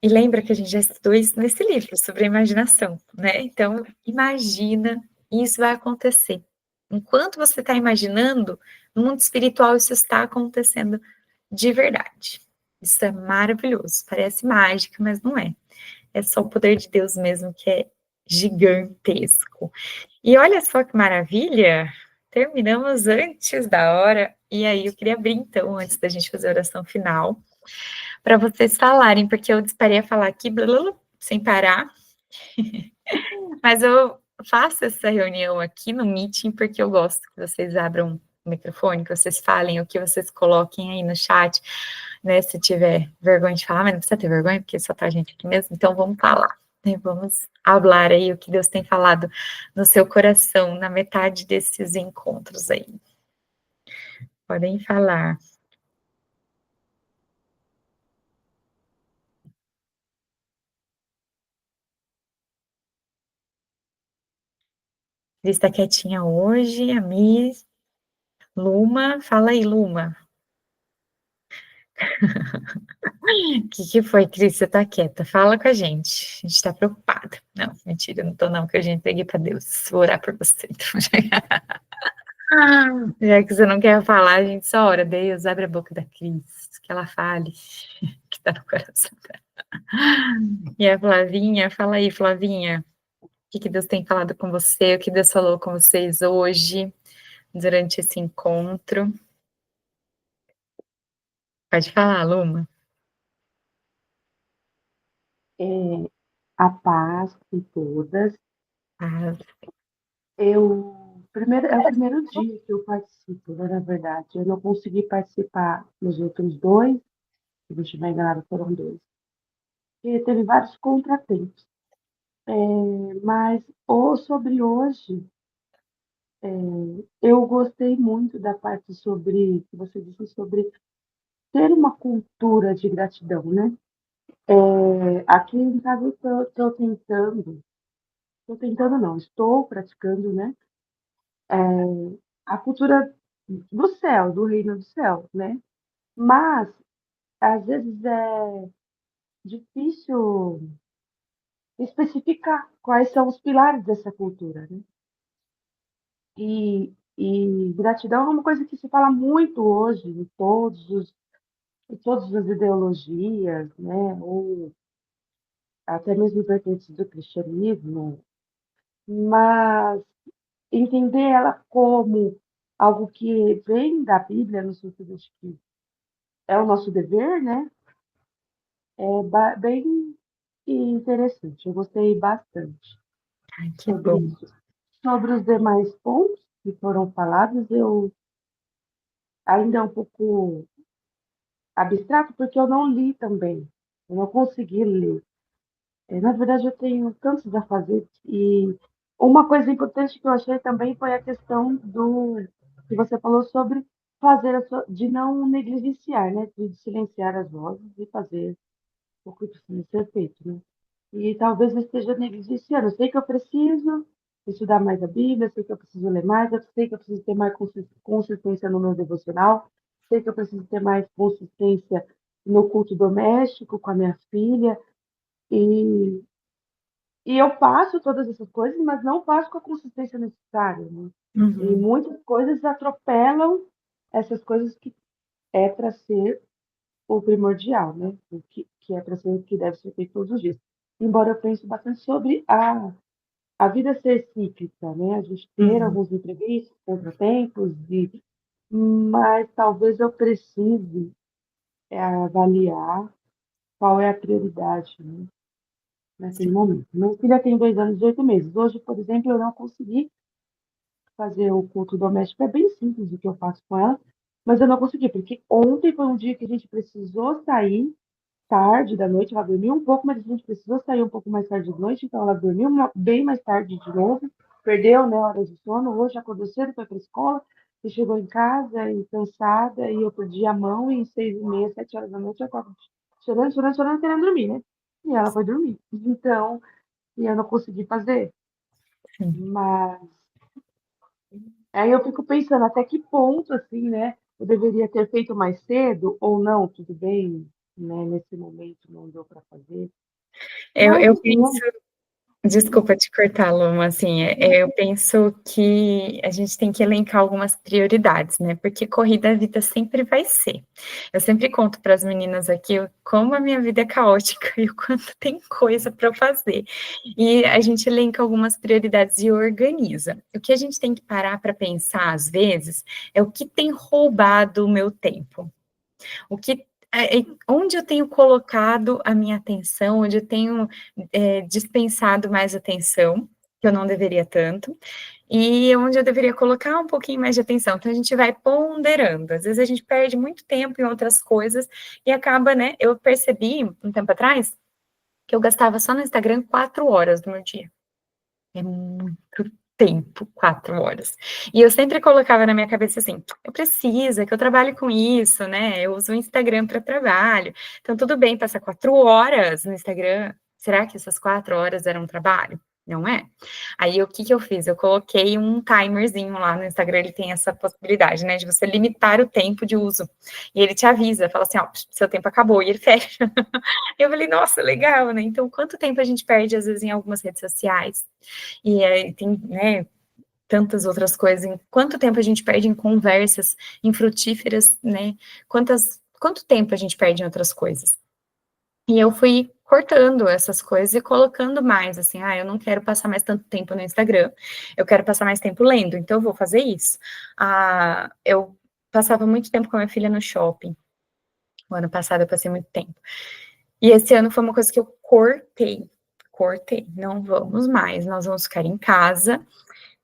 S1: E lembra que a gente já estudou isso nesse livro, sobre a imaginação, né? Então, imagina, e isso vai acontecer. Enquanto você está imaginando, no mundo espiritual isso está acontecendo de verdade. Isso é maravilhoso, parece mágica, mas não é. É só o poder de Deus mesmo que é gigantesco. E olha só que maravilha, terminamos antes da hora, e aí eu queria abrir então, antes da gente fazer a oração final, para vocês falarem, porque eu disparei a falar aqui, blá, blá, blá, sem parar, mas eu faço essa reunião aqui no Meeting porque eu gosto que vocês abram o microfone, que vocês falem, o que vocês coloquem aí no chat, né, se tiver vergonha de falar, mas não precisa ter vergonha, porque só tá a gente aqui mesmo, então vamos falar, né, vamos falar aí o que Deus tem falado no seu coração, na metade desses encontros aí. Podem falar. Cris está quietinha hoje, a Miss, Luma, fala aí, Luma. O que foi, Cris? Você tá quieta? Fala com a gente. A gente tá preocupada. Não, mentira, não tô não, que a gente peguei pra Deus. Vou orar por você. Então, já que você não quer falar, a gente só ora. Deus, abre a boca da Cris, que ela fale, que tá no coração dela. E a Flavinha, fala aí, Flavinha. O que Deus tem falado com você? O que Deus falou com vocês hoje, durante esse encontro? Pode falar, Luma.
S2: A paz com todas.
S1: Ah,
S2: É o primeiro dia que eu participo, né, na verdade. Eu não consegui participar nos outros dois, se não estiver enganado, foram dois. E teve vários contratempos. Mas sobre hoje, eu gostei muito da parte sobre, que você disse sobre ter uma cultura de gratidão, né? Aqui em casa eu estou tentando não, estou praticando, né? A cultura do céu, do reino do céu, né? Mas, às vezes, é difícil especificar quais são os pilares dessa cultura, né? E gratidão é uma coisa que se fala muito hoje em todas as ideologias, né? Ou até mesmo vertentes do cristianismo, mas entender ela como algo que vem da Bíblia, no sentido de que é o nosso dever, né? Bem interessante. Eu gostei bastante
S1: ai, que
S2: sobre
S1: bom.
S2: isso. Sobre os demais pontos que foram falados, eu ainda é um pouco. abstrato, porque eu não li também, eu não consegui ler. Na verdade, eu tenho tantos afazeres e uma coisa importante que eu achei também foi a questão do que você falou sobre fazer de não negligenciar, né, de silenciar as vozes e fazer o que precisa ser feito, né. E talvez eu esteja negligenciando. Eu sei que eu preciso estudar mais a Bíblia, sei que eu preciso ler mais, eu sei que eu preciso ter mais consistência no meu devocional, sei que eu preciso ter mais consistência no culto doméstico com a minha filha, e eu faço todas essas coisas, mas não faço com a consistência necessária, né. E
S1: Uhum,
S2: muitas coisas atropelam essas coisas que é para ser o primordial, né, o que é para ser o que deve ser feito todos os dias. Embora eu pense bastante sobre a vida ser cíclica, né, a gente ter
S1: uhum.
S2: alguns imprevistos, contratempos mas talvez eu precise, avaliar qual é a prioridade, né, naquele
S1: Sim.
S2: momento. Minha filha tem 2 anos e 8 meses. Hoje, por exemplo, eu não consegui fazer o culto doméstico, é bem simples o que eu faço com ela, mas eu não consegui, porque ontem foi um dia que a gente precisou sair tarde da noite, ela dormiu um pouco, mas a gente precisou sair um pouco mais tarde de noite, então ela dormiu bem mais tarde de novo, perdeu, né, horas de sono, hoje acordou cedo, foi para a escola, e chegou em casa e cansada, e eu perdi a mão, e 6h30, 7 horas da noite, eu estava chorando, chorando, chorando, querendo dormir, né? E ela foi dormir. Então, e eu não consegui fazer.
S1: Sim.
S2: Mas aí eu fico pensando até que ponto, assim, né, eu deveria ter feito mais cedo ou não, tudo bem, né, nesse momento não deu para fazer. Mas,
S1: Eu
S2: assim,
S1: penso Desculpa te cortar, Luma, assim, eu penso que a gente tem que elencar algumas prioridades, né, porque corrida a vida sempre vai ser. Eu sempre conto para as meninas aqui como a minha vida é caótica e o quanto tem coisa para eu fazer. E a gente elenca algumas prioridades e organiza. O que a gente tem que parar para pensar, às vezes, é o que tem roubado o meu tempo. O que onde eu tenho colocado a minha atenção, onde eu tenho, dispensado mais atenção, que eu não deveria tanto, e onde eu deveria colocar um pouquinho mais de atenção. Então a gente vai ponderando. Às vezes a gente perde muito tempo em outras coisas e acaba, né, eu percebi um tempo atrás, que eu gastava só no Instagram 4 horas do meu dia. É muito tempo, 4 horas. E eu sempre colocava na minha cabeça assim: "Eu preciso, é que eu trabalho com isso, né, eu uso o Instagram para trabalho, então tudo bem passar 4 horas no Instagram, será que essas 4 horas eram trabalho? Não é?". Aí o que que eu fiz? Eu coloquei um timerzinho lá no Instagram, ele tem essa possibilidade, né, de você limitar o tempo de uso, e ele te avisa, fala assim: "Ó, seu tempo acabou", e ele fecha. Eu falei: "Nossa, legal, né". Então quanto tempo a gente perde, às vezes, em algumas redes sociais, e aí tem, né, tantas outras coisas, em quanto tempo a gente perde em conversas infrutíferas, né, quanto tempo a gente perde em outras coisas. E eu fui cortando essas coisas e colocando mais, assim: "Ah, eu não quero passar mais tanto tempo no Instagram, eu quero passar mais tempo lendo, então eu vou fazer isso". Eu passava muito tempo com a minha filha no shopping, o ano passado eu passei muito tempo. E esse ano foi uma coisa que eu cortei, não vamos mais, nós vamos ficar em casa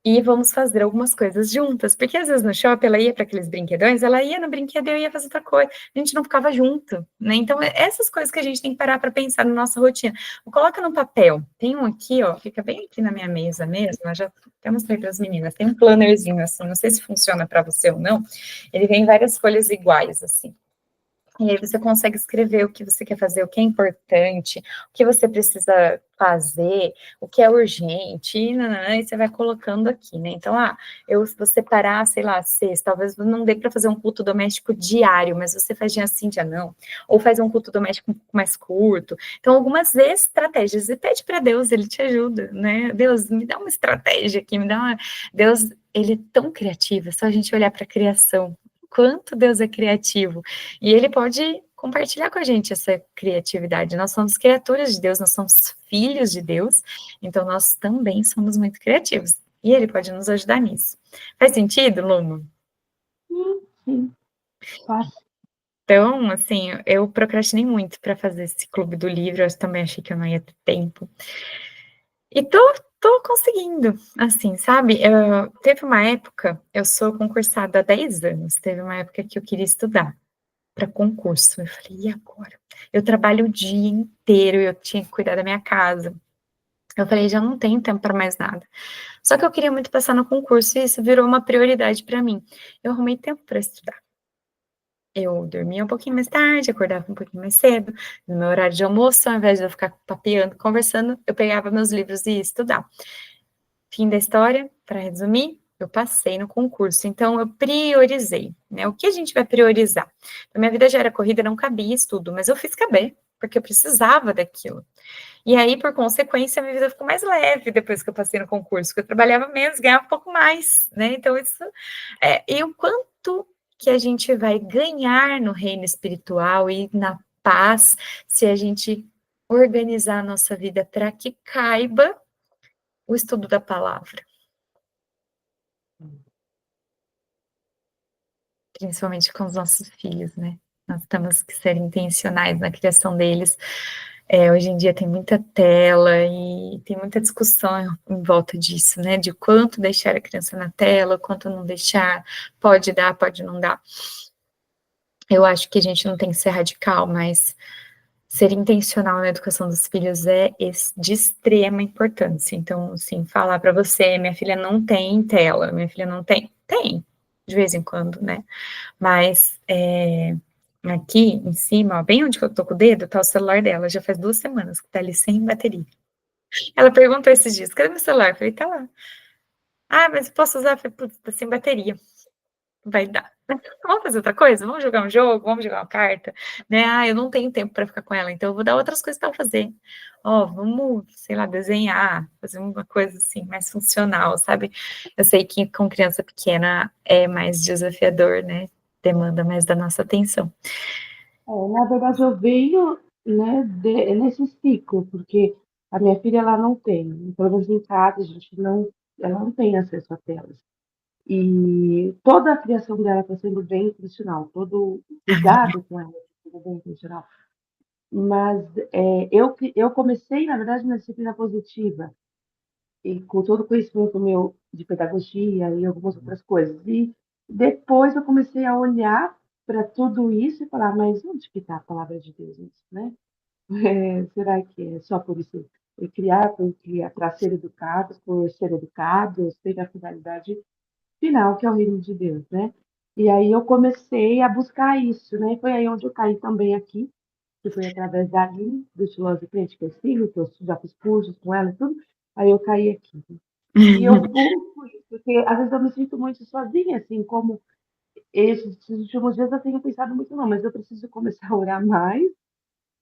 S1: e vamos fazer algumas coisas juntas, porque às vezes no shopping ela ia para aqueles brinquedões, ela ia no brinquedo e eu ia fazer outra coisa, a gente não ficava junto, né, então essas coisas que a gente tem que parar para pensar na nossa rotina. Coloca no papel, tem um aqui ó, fica bem aqui na minha mesa mesmo, eu já até mostrei para as meninas, tem um plannerzinho assim, não sei se funciona para você ou não, ele vem em várias folhas iguais assim. E aí você consegue escrever o que você quer fazer, o que é importante, o que você precisa fazer, o que é urgente, e você vai colocando aqui, né? Então, eu vou separar, sei lá, sexta, talvez não dê para fazer um culto doméstico diário, mas você faz dia sim, dia não, ou faz um culto doméstico mais curto. Então, algumas estratégias, e pede para Deus, ele te ajuda, né? Deus, me dá uma estratégia aqui, me dá uma. Deus, ele é tão criativo, é só a gente olhar para a criação. Quanto Deus é criativo. E ele pode compartilhar com a gente essa criatividade. Nós somos criaturas de Deus, nós somos filhos de Deus, então nós também somos muito criativos. E ele pode nos ajudar nisso. Faz sentido, Lumo?
S2: sim, faz.
S1: Então, assim, eu procrastinei muito para fazer esse clube do livro, eu também achei que eu não ia ter tempo. E tô conseguindo, assim, sabe? Teve uma época, eu sou concursada há 10 anos, teve uma época que eu queria estudar. para concurso. Eu falei: "E agora?". Eu trabalho o dia inteiro, eu tinha que cuidar da minha casa. Eu falei: "Já não tenho tempo para mais nada". Só que eu queria muito passar no concurso e isso virou uma prioridade para mim. Eu arrumei tempo para estudar. Eu dormia um pouquinho mais tarde, acordava um pouquinho mais cedo, no meu horário de almoço, ao invés de eu ficar papeando, conversando, eu pegava meus livros e ia estudar. Fim da história, para resumir, eu passei no concurso, então eu priorizei, né? O que a gente vai priorizar? A minha vida já era corrida, não cabia estudo, mas eu fiz caber, porque eu precisava daquilo. E aí, por consequência, a minha vida ficou mais leve depois que eu passei no concurso, porque eu trabalhava menos, ganhava um pouco mais, né? Então, isso e o quanto que a gente vai ganhar no reino espiritual e na paz se a gente organizar a nossa vida para que caiba o estudo da palavra, principalmente com os nossos filhos, né? Nós temos que ser intencionais na criação deles. Hoje em dia tem muita tela e tem muita discussão em volta disso, né? De quanto deixar a criança na tela, quanto não deixar, pode dar, pode não dar. Eu acho que a gente não tem que ser radical, mas ser intencional na educação dos filhos é de extrema importância. Então, assim, falar para você, minha filha não tem tela, minha filha não tem, tem, de vez em quando, né? Mas aqui em cima, ó, bem onde eu tô com o dedo, tá o celular dela, já faz 2 semanas que tá ali sem bateria. Ela perguntou esses dias, cadê meu celular? Eu falei, tá lá. Ah, mas eu posso usar? Eu falei, putz, tá sem bateria. Vai dar. Vamos fazer outra coisa? Vamos jogar um jogo? Vamos jogar uma carta? Né? Ah, eu não tenho tempo para ficar com ela, então eu vou dar outras coisas para ela fazer. Ó, vamos, sei lá, desenhar, fazer uma coisa assim mais funcional, sabe? Eu sei que com criança pequena é mais desafiador, né? Demanda mais da nossa atenção.
S2: Na verdade, eu venho, né, nesse ciclo, porque a minha filha ela não tem, pelo menos em casa, ela não tem acesso a telas. E toda a criação dela está sendo bem intencional, todo o cuidado com ela está sendo bem intencional. Mas eu comecei, na verdade, na disciplina positiva, e com todo o conhecimento meu de pedagogia e algumas outras coisas. E depois eu comecei a olhar para tudo isso e falar, mas onde que está a palavra de Deus nisso, né? Será que é só por isso? Criar para ser educados, por ser educados, ter a finalidade final, que é o reino de Deus, né? E aí eu comecei a buscar isso, né? Foi aí onde eu caí também aqui, que foi através da Aline, do Estiloso de Crente que eu sigo, que eu já fiz cursos com ela e tudo. Aí eu caí aqui. E eu busco isso, porque às vezes eu me sinto muito sozinha, assim, como esses últimos dias eu tenho pensado muito, não, mas eu preciso começar a orar mais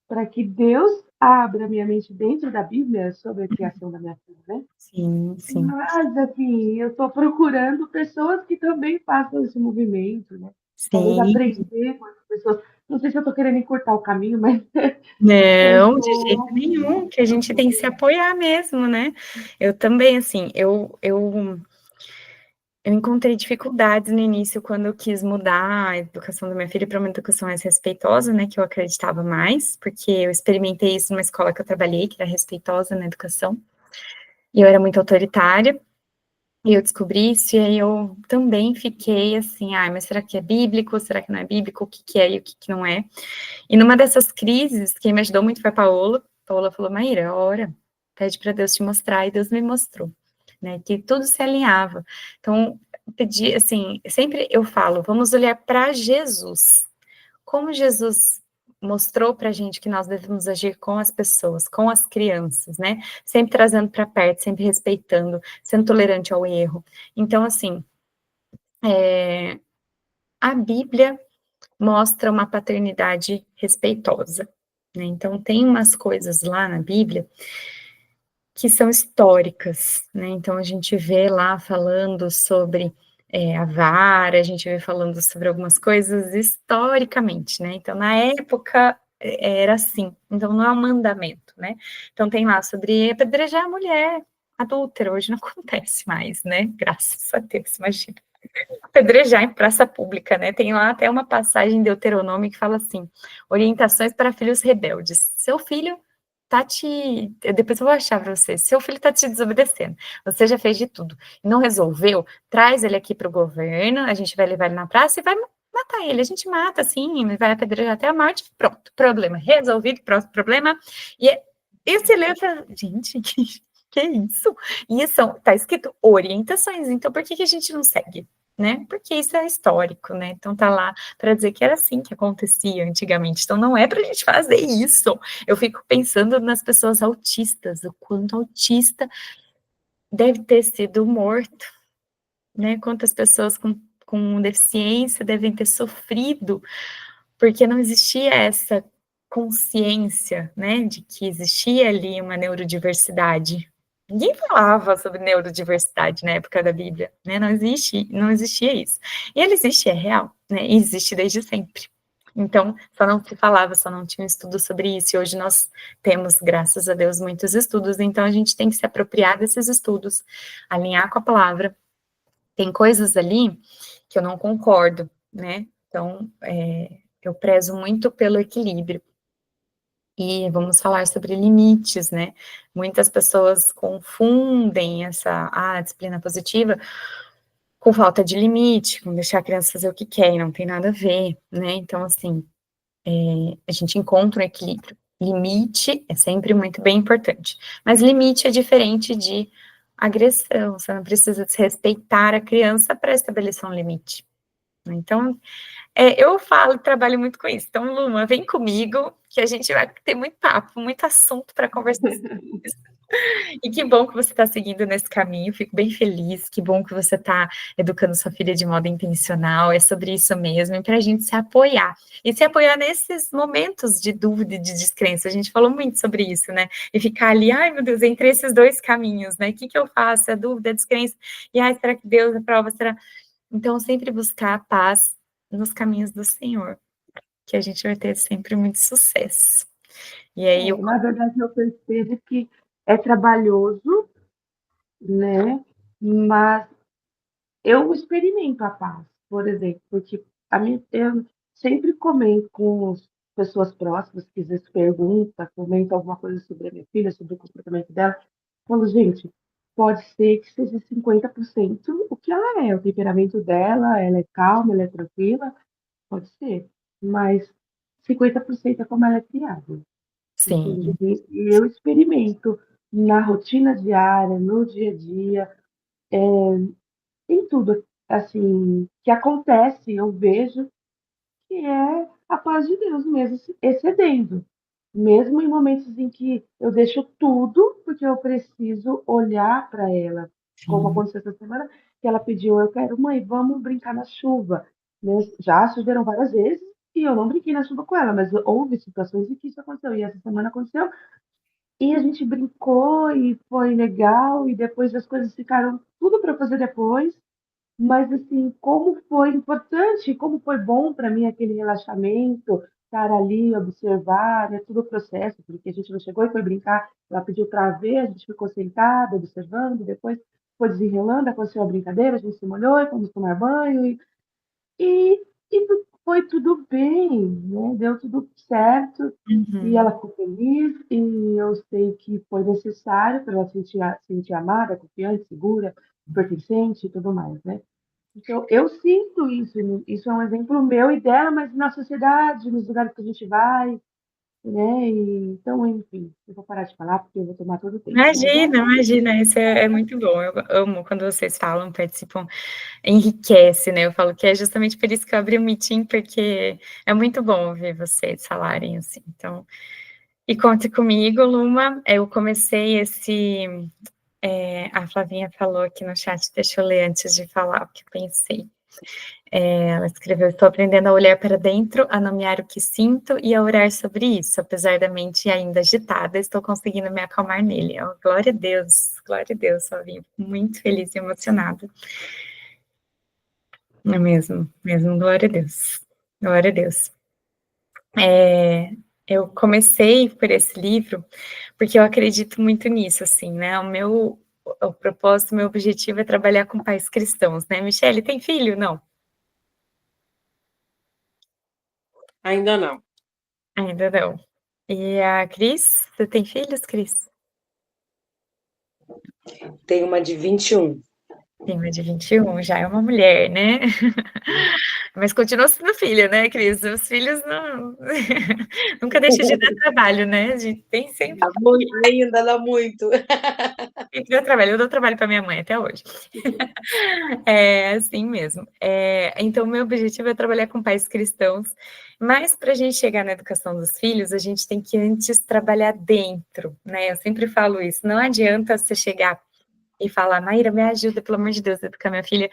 S2: para que Deus abra minha mente dentro da Bíblia sobre a criação da minha filha, né?
S1: Sim, sim,
S2: Mas, assim, eu estou procurando pessoas que também façam esse movimento, né? Talvez
S1: sim.
S2: aprender com essas pessoas. Não sei se eu estou querendo encurtar o caminho, mas eu
S1: Não, de jeito
S2: estou
S1: nenhum, que a gente tem que se apoiar mesmo, né? Eu também, assim, eu encontrei dificuldades no início quando eu quis mudar a educação da minha filha para uma educação mais respeitosa, né, que eu acreditava mais, porque eu experimentei isso numa escola que eu trabalhei, que era respeitosa na educação, e eu era muito autoritária, e eu descobri isso, e aí eu também fiquei assim, ah, mas será que é bíblico, será que não é bíblico, o que que é e o que que não é? E numa dessas crises, quem me ajudou muito foi a Paola. Paola falou, Maíra, ora, pede para Deus te mostrar, e Deus me mostrou, né, que tudo se alinhava. Então, pedi, assim, sempre eu falo, vamos olhar para Jesus. Como Jesus mostrou para a gente que nós devemos agir com as pessoas, com as crianças, né? Sempre trazendo para perto, sempre respeitando, sendo tolerante ao erro. Então, assim, a Bíblia mostra uma paternidade respeitosa, né? Então, tem umas coisas lá na Bíblia que são históricas, né? Então, a gente vê lá falando sobre a vara, a gente vê falando sobre algumas coisas historicamente, né? Então, na época era assim, então não é um mandamento, né? Então, tem lá sobre apedrejar a mulher adúltera, hoje não acontece mais, né? Graças a Deus, imagina. Apedrejar em praça pública, né? Tem lá até uma passagem de Deuteronômio que fala assim: orientações para filhos rebeldes. Seu filho tá te. Depois eu vou achar para você. Seu filho tá te desobedecendo. Você já fez de tudo. Não resolveu? Traz ele aqui para o governo, a gente vai levar ele na praça e vai matar ele, a gente mata, assim, vai apedrejar até a morte, pronto, problema resolvido, próximo problema, e esse livro, gente, que é isso? E tá escrito orientações, então por que a gente não segue? Né? Porque isso é histórico, né? Então tá lá para dizer que era assim que acontecia antigamente. Então não é para a gente fazer isso. Eu fico pensando nas pessoas autistas, o quanto autista deve ter sido morto, né? Quantas pessoas com deficiência devem ter sofrido, porque não existia essa consciência, né, de que existia ali uma neurodiversidade. Ninguém falava sobre neurodiversidade na época da Bíblia, né? Não existia isso. E ele existe, é real, né? E existe desde sempre. Então, só não se falava, só não tinha um estudo sobre isso. E hoje nós temos, graças a Deus, muitos estudos. Então, a gente tem que se apropriar desses estudos, alinhar com a palavra. Tem coisas ali que eu não concordo, né? Então, eu prezo muito pelo equilíbrio. E vamos falar sobre limites, né? Muitas pessoas confundem essa disciplina positiva com falta de limite, com deixar a criança fazer o que quer, e não tem nada a ver, né? Então, assim, a gente encontra um equilíbrio. Limite é sempre muito bem importante, mas limite é diferente de agressão, você não precisa desrespeitar a criança para estabelecer um limite. Então, eu falo, trabalho muito com isso. Então, Luma, vem comigo, que a gente vai ter muito papo, muito assunto para conversar. E que bom que você está seguindo nesse caminho, fico bem feliz, que bom que você está educando sua filha de modo intencional, é sobre isso mesmo, para a gente se apoiar. E se apoiar nesses momentos de dúvida e de descrença, a gente falou muito sobre isso, né? E ficar ali, ai meu Deus, entre esses dois caminhos, né? O que eu faço? A dúvida, a descrença, e ai, será que Deus aprova? Será? Então, sempre buscar a paz nos caminhos do Senhor, que a gente vai ter sempre muito sucesso. E aí,
S2: Na verdade, eu percebo que é trabalhoso, né? Mas eu experimento a paz, por exemplo, porque eu sempre comento com as pessoas próximas que às vezes perguntam, comentam alguma coisa sobre a minha filha, sobre o comportamento dela. Falo, gente, pode ser que seja 50% o que ela é, o temperamento dela, ela é calma, ela é tranquila, pode ser, mas 50% é como ela é criada.
S1: sim,
S2: Entende? E eu experimento na rotina diária, no dia a dia, em tudo assim que acontece, eu vejo que é a paz de Deus mesmo se excedendo. Mesmo em momentos em que eu deixo tudo, porque eu preciso olhar para ela, como
S1: sim.
S2: aconteceu essa semana, que ela pediu, eu quero, mãe, vamos brincar na chuva. Né? Já choveram várias vezes e eu não brinquei na chuva com ela, mas houve situações em que isso aconteceu. E essa semana aconteceu e a gente brincou e foi legal, e depois as coisas ficaram tudo para fazer depois. Mas, assim, como foi importante, como foi bom para mim aquele relaxamento, estar ali, observar, né, todo o processo, porque a gente não chegou e foi brincar, ela pediu para ver, a gente ficou sentada, observando, depois foi desenrolando, aconteceu a brincadeira, a gente se molhou e fomos tomar banho, e foi tudo bem, né? Deu tudo certo, e ela
S1: Uhum.
S2: ficou feliz, e eu sei que foi necessário para ela sentir amada, confiante, segura, pertencente e tudo mais, né? Então, eu sinto isso, isso é um exemplo meu e dela, mas na sociedade, nos lugares que a gente vai, né? Então, enfim, eu vou parar de falar porque eu vou tomar todo o tempo, mas
S1: Imagina, imagina, isso é muito bom. Eu amo quando vocês falam, participam, enriquece, né? Eu falo que é justamente por isso que eu abri o meeting, porque é muito bom ouvir vocês falarem assim. Então, e conte comigo, Luma. Eu comecei a Flavinha falou aqui no chat, deixa eu ler antes de falar o que eu pensei. Ela escreveu: estou aprendendo a olhar para dentro, a nomear o que sinto e a orar sobre isso. Apesar da mente ainda agitada, estou conseguindo me acalmar nele. Oh, glória a Deus, Flavinha. Muito feliz e emocionada. É mesmo, glória a Deus. Glória a Deus. Eu comecei por esse livro porque eu acredito muito nisso, assim, né? O propósito, o meu objetivo é trabalhar com pais cristãos, né? Michele, tem filho? Não,
S3: Ainda não.
S1: ainda não. E a Cris, você tem filhos, Cris?
S3: Tenho uma de 21.
S1: Tem uma de 21, já é uma mulher, né? Mas continua sendo filha, né, Cris? Os filhos não nunca deixa de dar trabalho, né, a gente tem sempre
S3: Dá muito, ainda dá muito.
S1: tem que dar trabalho. Eu dou trabalho para minha mãe até hoje. É assim mesmo. Então, meu objetivo é trabalhar com pais cristãos, mas para a gente chegar na educação dos filhos, a gente tem que antes trabalhar dentro, né? Eu sempre falo isso. Não adianta você chegar e falar, Maíra, me ajuda, pelo amor de Deus, a educar minha filha. O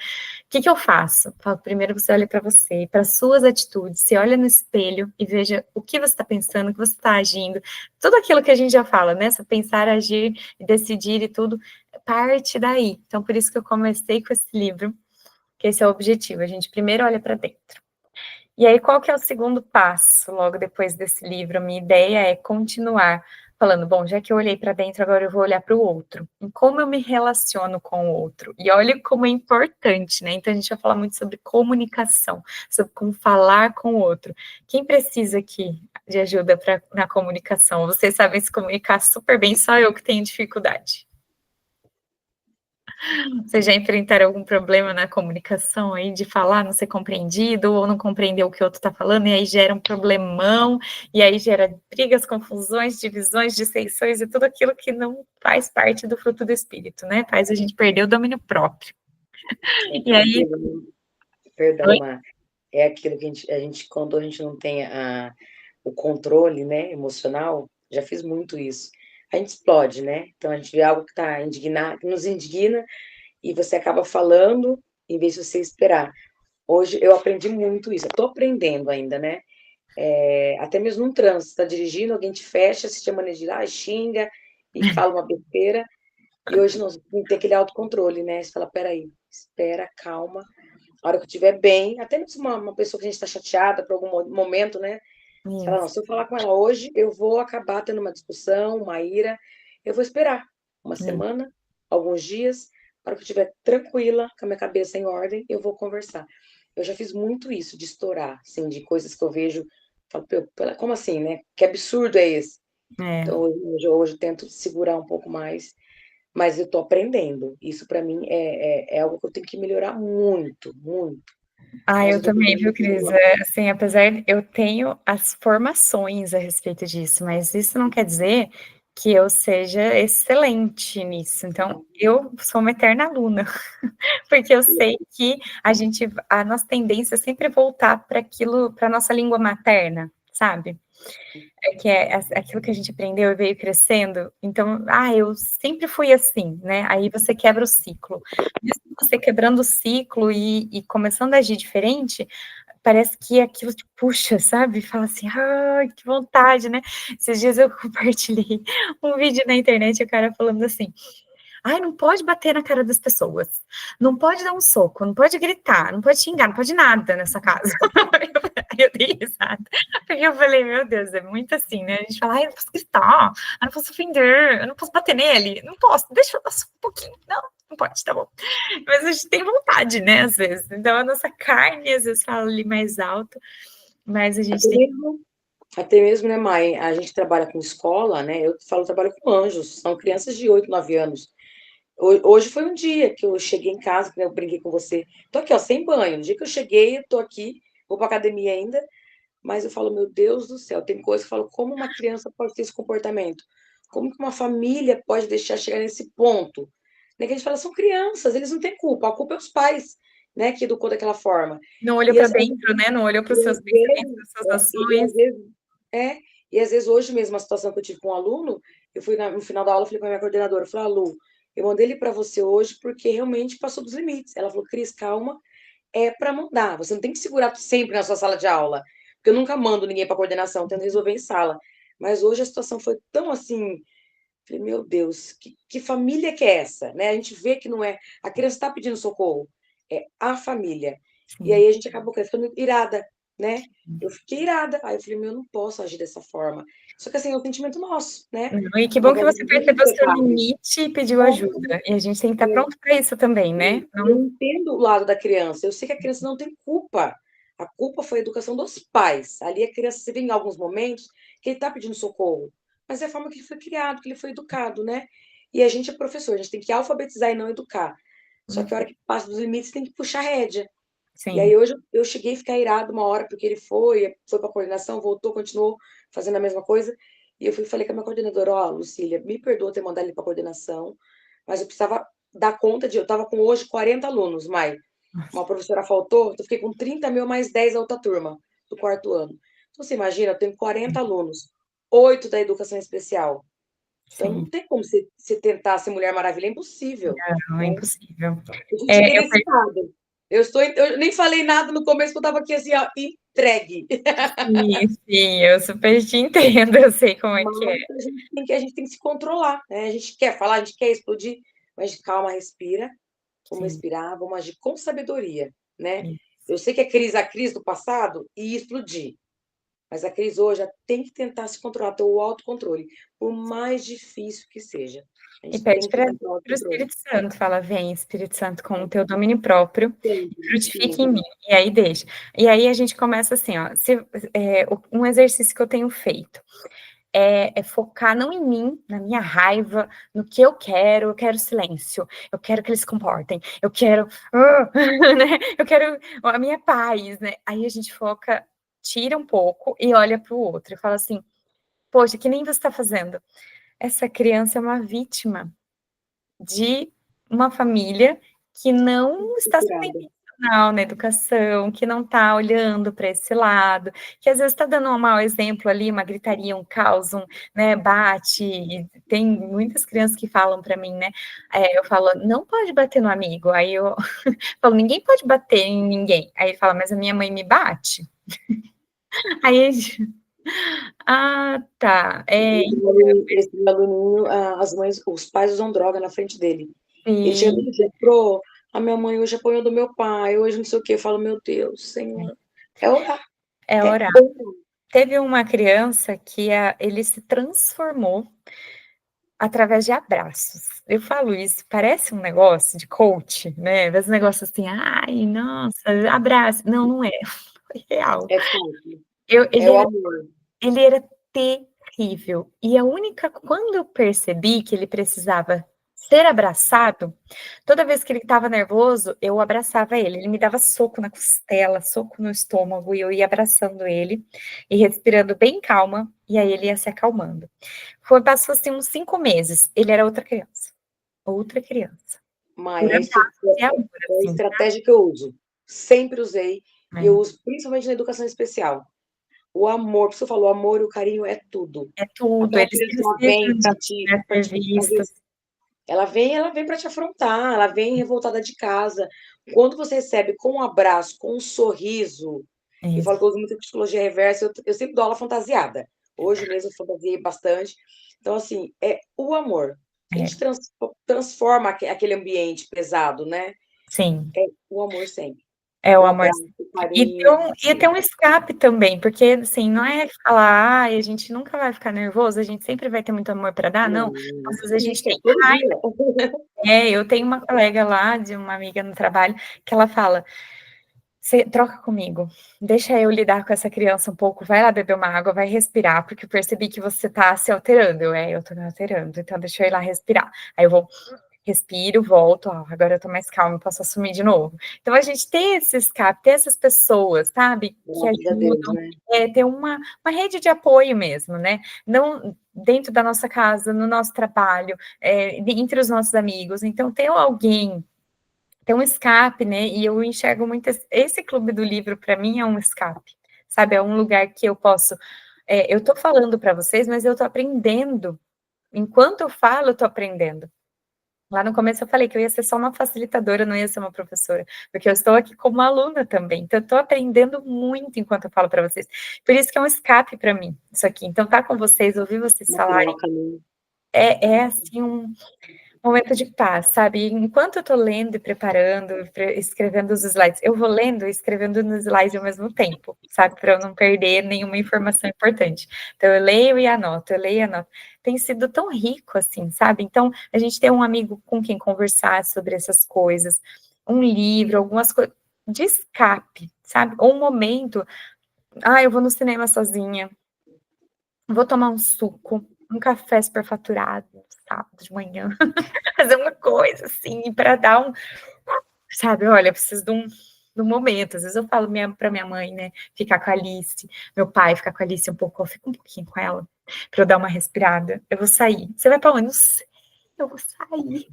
S1: que eu faço? Falo, primeiro você olha para você, para suas atitudes, você olha no espelho e veja o que você está pensando, o que você está agindo, tudo aquilo que a gente já fala, né? Pensar, agir, decidir e tudo, parte daí. Então, por isso que eu comecei com esse livro, que esse é o objetivo. A gente primeiro olha para dentro. E aí, qual que é o segundo passo, logo depois desse livro? A minha ideia é continuar falando, bom, já que eu olhei para dentro, agora eu vou olhar para o outro. E como eu me relaciono com o outro. E olha como é importante, né? Então, a gente vai falar muito sobre comunicação, sobre como falar com o outro. Quem precisa aqui de ajuda na comunicação? Vocês sabem se comunicar super bem, só eu que tenho dificuldade. Vocês já enfrentaram algum problema na comunicação aí, de falar, não ser compreendido, ou não compreender o que o outro está falando, e aí gera um problemão, e aí gera brigas, confusões, divisões, dissensões, e tudo aquilo que não faz parte do fruto do espírito, né? Faz a gente perder o domínio próprio. E aí...
S4: Perdão, Mar. É aquilo que quando a gente não tem o controle, né, emocional, já fiz muito isso. A gente explode, né? Então a gente vê algo que tá indignado, que nos indigna, e você acaba falando em vez de você esperar. Hoje eu aprendi muito isso. Eu tô aprendendo ainda, né? Até mesmo no trânsito, tá dirigindo, alguém te fecha, se chama de lá, xinga e fala uma besteira. E hoje nós tem que ter aquele autocontrole, né? Você fala, peraí, espera, calma. A hora que eu estiver bem, até mesmo uma pessoa que a gente está chateada por algum momento, né? Você fala, não, se eu falar com ela hoje, eu vou acabar tendo uma discussão, uma ira. Eu vou esperar uma semana, alguns dias, para que eu estiver tranquila, com a minha cabeça em ordem, eu vou conversar. Eu já fiz muito isso, de estourar, assim, de coisas que eu vejo, falo, como assim, né? Que absurdo é esse? Então, hoje eu tento segurar um pouco mais, mas eu estou aprendendo. Isso, para mim, é algo que eu tenho que melhorar muito, muito. Mas
S1: Eu
S4: eu tô
S1: também,
S4: tentando
S1: viu, Cris?
S4: continuar.
S1: Assim, apesar eu tenho as formações a respeito disso, mas isso não quer dizer que eu seja excelente nisso. Então, eu sou uma eterna aluna, porque eu sei que a nossa tendência é sempre voltar para aquilo, para nossa língua materna, sabe? Aquilo que a gente aprendeu e veio crescendo. Então, eu sempre fui assim, né? Aí você quebra o ciclo. Mesmo você quebrando o ciclo e começando a agir diferente, parece que aquilo te puxa, sabe? Fala assim, ai, que vontade, né? Esses dias eu compartilhei um vídeo na internet, o cara falando assim, ai, não pode bater na cara das pessoas, não pode dar um soco, não pode gritar, não pode xingar, não pode nada nessa casa. Eu dei risada, porque eu falei, meu Deus, é muito assim, né? A gente fala, ai, eu não posso gritar, eu não posso ofender, eu não posso bater nele, não posso, deixa eu dar só um pouquinho, não pode, tá bom. Mas a gente tem vontade, né, às vezes. Então a nossa carne, às vezes, fala ali mais alto, mas a gente tem...
S4: Até mesmo, né, Mai? A gente trabalha com escola, né? Eu falo, trabalho com anjos, são crianças de 8, 9 anos. Hoje foi um dia que eu cheguei em casa, que eu brinquei com você. Tô aqui, ó, sem banho. No dia que eu cheguei, eu tô aqui, vou pra academia ainda, mas eu falo, meu Deus do céu, tem coisa que eu falo, como uma criança pode ter esse comportamento? Como que uma família pode deixar chegar nesse ponto? Né, que a gente fala, são crianças, eles não têm culpa, a culpa é os pais, né, que educou daquela forma.
S1: Não olhou para dentro, né? Não olhou para os seus pensamentos, para suas ações.
S4: É, e às vezes hoje mesmo, a situação que eu tive com um aluno, eu fui no final da aula, falei com a minha coordenadora, eu falei, Lu, eu mandei ele para você hoje porque realmente passou dos limites. Ela falou, Cris, calma, é para mandar, você não tem que segurar sempre na sua sala de aula, porque eu nunca mando ninguém para coordenação, tento resolver em sala. Mas hoje a situação foi tão assim, falei, meu Deus, que família que é essa? Né? A gente vê que não é, a criança está pedindo socorro, é a família. E aí a gente acabou ficando irada, né? Eu fiquei irada. Aí eu falei, meu, eu não posso agir dessa forma. Só que assim, é um sentimento nosso, né?
S1: E que bom que você percebeu o seu limite e pediu ajuda. E a gente tem que estar pronto para isso também, né?
S4: Eu entendo o lado da criança. Eu sei que a criança não tem culpa. A culpa foi a educação dos pais. Ali a criança, você vê em alguns momentos que ele está pedindo socorro. Mas é a forma que ele foi criado, que ele foi educado, né? E a gente é professor, a gente tem que alfabetizar e não educar. Só que a hora que passa dos limites tem que puxar a rédea. E aí
S1: sim,
S4: hoje eu cheguei a ficar irado uma hora, porque ele foi para coordenação, voltou, continuou fazendo a mesma coisa. E eu falei com a minha coordenadora, ó, Lucília, me perdoa ter mandado ele para coordenação, mas eu precisava dar conta de, eu estava com hoje 40 alunos, Mai. Uma professora faltou, então eu fiquei com 30 mil mais 10 da outra turma, do quarto ano. Então você imagina, eu tenho 40 alunos, 8 da educação especial. Então não
S1: sim.
S4: tem como você tentar ser Mulher Maravilha, é impossível,
S1: Não, é
S4: né?
S1: impossível.
S4: A gente vê
S1: Eu
S4: nesse lado. Eu nem falei nada no começo, porque eu estava aqui assim, ó, entregue.
S1: sim, sim, eu super te entendo, eu sei como é
S4: Mas
S1: que é.
S4: a gente tem que se controlar, né? A gente quer falar, a gente quer explodir, mas calma, respira, vamos
S1: Sim,
S4: respirar, vamos agir com sabedoria, né?
S1: sim.
S4: Eu sei que a crise do passado ia explodir, mas a crise hoje já tem que tentar se controlar, ter o autocontrole, por mais difícil que seja. A
S1: E
S4: gente
S1: pede
S4: tem que
S1: para
S4: ter o
S1: o
S4: autocontrole.
S1: Espírito Santo, fala: "Vem, Espírito Santo, com o teu domínio próprio, e
S4: Sempre,
S1: frutifique em
S4: sempre.
S1: mim", e aí deixa. E aí a gente começa assim, ó, um exercício que eu tenho feito, é focar não em mim, na minha raiva, no que eu quero silêncio, eu quero que eles se comportem, eu quero, né, eu quero a minha paz, né. Aí a gente foca, tira um pouco e olha para o outro e fala assim: "Poxa, que nem você está fazendo, essa criança é uma vítima de uma família que não está sendo
S4: Estruturada.
S1: intencional na educação, que não está olhando para esse lado, que às vezes está dando um mau exemplo ali, uma gritaria, um caos, né, bate, e tem muitas crianças que falam para mim, né, eu falo: "Não pode bater no amigo", aí eu falo: "Ninguém pode bater em ninguém", aí ele fala: "Mas a minha mãe me bate". Aí a gente ah, tá,
S4: Esse meu aluninho, os pais usam droga na frente dele. Ele chega
S1: sim,
S4: todo dia, pro, a minha mãe hoje apanhou do meu pai, hoje não sei o quê. Eu falo, meu Deus, Senhor. É orar,
S1: é
S4: é
S1: orar.
S4: orar.
S1: Teve uma criança que ele se transformou através de abraços. Eu falo isso, parece um negócio de coach, né, esse negócio assim: "Ai, nossa, abraço". Não, não é, foi real.
S4: É fácil,
S1: Eu
S4: é o amor.
S1: ele era terrível, e a única quando eu percebi que ele precisava ser abraçado, toda vez que ele estava nervoso, eu abraçava ele me dava soco na costela, soco no estômago, e eu ia abraçando ele, e respirando bem calma, e aí ele ia se acalmando. Passou, assim, uns 5 meses, ele era outra criança, outra criança. Por
S4: Mãe,
S1: abraços e amor,
S4: é a
S1: assim,
S4: estratégia que eu uso. Sempre usei, e eu
S1: sabe.
S4: uso principalmente na educação especial. O amor, por isso eu falo, o amor e o carinho é tudo.
S1: É tudo,
S4: Aquela
S1: eles
S4: criança, ela
S1: precisam
S4: vem
S1: de ser
S4: pra te fazer.
S1: vistos.
S4: Ela vem para te afrontar, ela vem revoltada de casa. Quando você recebe com um abraço, com um sorriso, eu falo que
S1: Isso,
S4: eu uso muito psicologia reversa, eu sempre dou aula fantasiada. Hoje mesmo eu fantasiei bastante. Então, assim, é o amor. A
S1: é,
S4: gente transforma aquele ambiente pesado, né?
S1: sim.
S4: É o amor sempre.
S1: É o
S4: O
S1: amor
S4: abraço, o
S1: e
S4: carinho.
S1: ter um escape também, porque, assim, não é falar: "Ai, a gente nunca vai ficar nervoso, a gente sempre vai ter muito amor para dar", não.
S4: Não,
S1: Às vezes a gente
S4: isso é
S1: tem
S4: todo dia.
S1: eu tenho uma colega lá, de uma amiga no trabalho, que ela fala: "Você troca comigo, deixa eu lidar com essa criança um pouco, vai lá beber uma água, vai respirar, porque eu percebi que você tá se alterando". Eu tô me alterando, então deixa eu ir lá respirar". Aí eu vou respiro, volto, ó, agora eu tô mais calma, posso assumir de novo. Então a gente ter esse escape, ter essas pessoas, sabe, que
S4: Graças a Deus,
S1: ajudam,
S4: né?
S1: ter uma rede de apoio mesmo, né, não dentro da nossa casa, no nosso trabalho, entre os nossos amigos, então ter alguém, ter um escape, né, e eu enxergo muito esse clube do livro para mim é um escape, sabe, é um lugar que eu posso, eu tô falando para vocês, mas eu tô aprendendo, enquanto eu falo eu tô aprendendo. Lá no começo eu falei que eu ia ser só uma facilitadora, não ia ser uma professora, porque eu estou aqui como aluna também, então eu estou aprendendo muito enquanto eu falo para vocês. Por isso que é um escape para mim, isso aqui. Então estar com vocês, ouvir vocês
S4: Uma
S1: falarem,
S4: troca, né?
S1: assim um momento de paz, sabe. Enquanto eu estou lendo e preparando, escrevendo os slides, eu vou lendo e escrevendo nos slides ao mesmo tempo, sabe, para eu não perder nenhuma informação importante. Então eu leio e anoto, eu leio e anoto. Tem sido tão rico assim, sabe. Então, a gente ter um amigo com quem conversar sobre essas coisas, um livro, algumas coisas de escape, sabe, ou um momento, eu vou no cinema sozinha, vou tomar um suco, um café superfaturado, sábado de manhã. Fazer uma coisa, assim, para dar sabe, olha, eu preciso de do momento. Às vezes eu falo para minha mãe, né, ficar com a Alice, meu pai ficar com a Alice um pouco, eu fico um pouquinho com ela, para eu dar uma respirada. Eu vou sair. Você vai para onde? Não sei. Eu vou sair.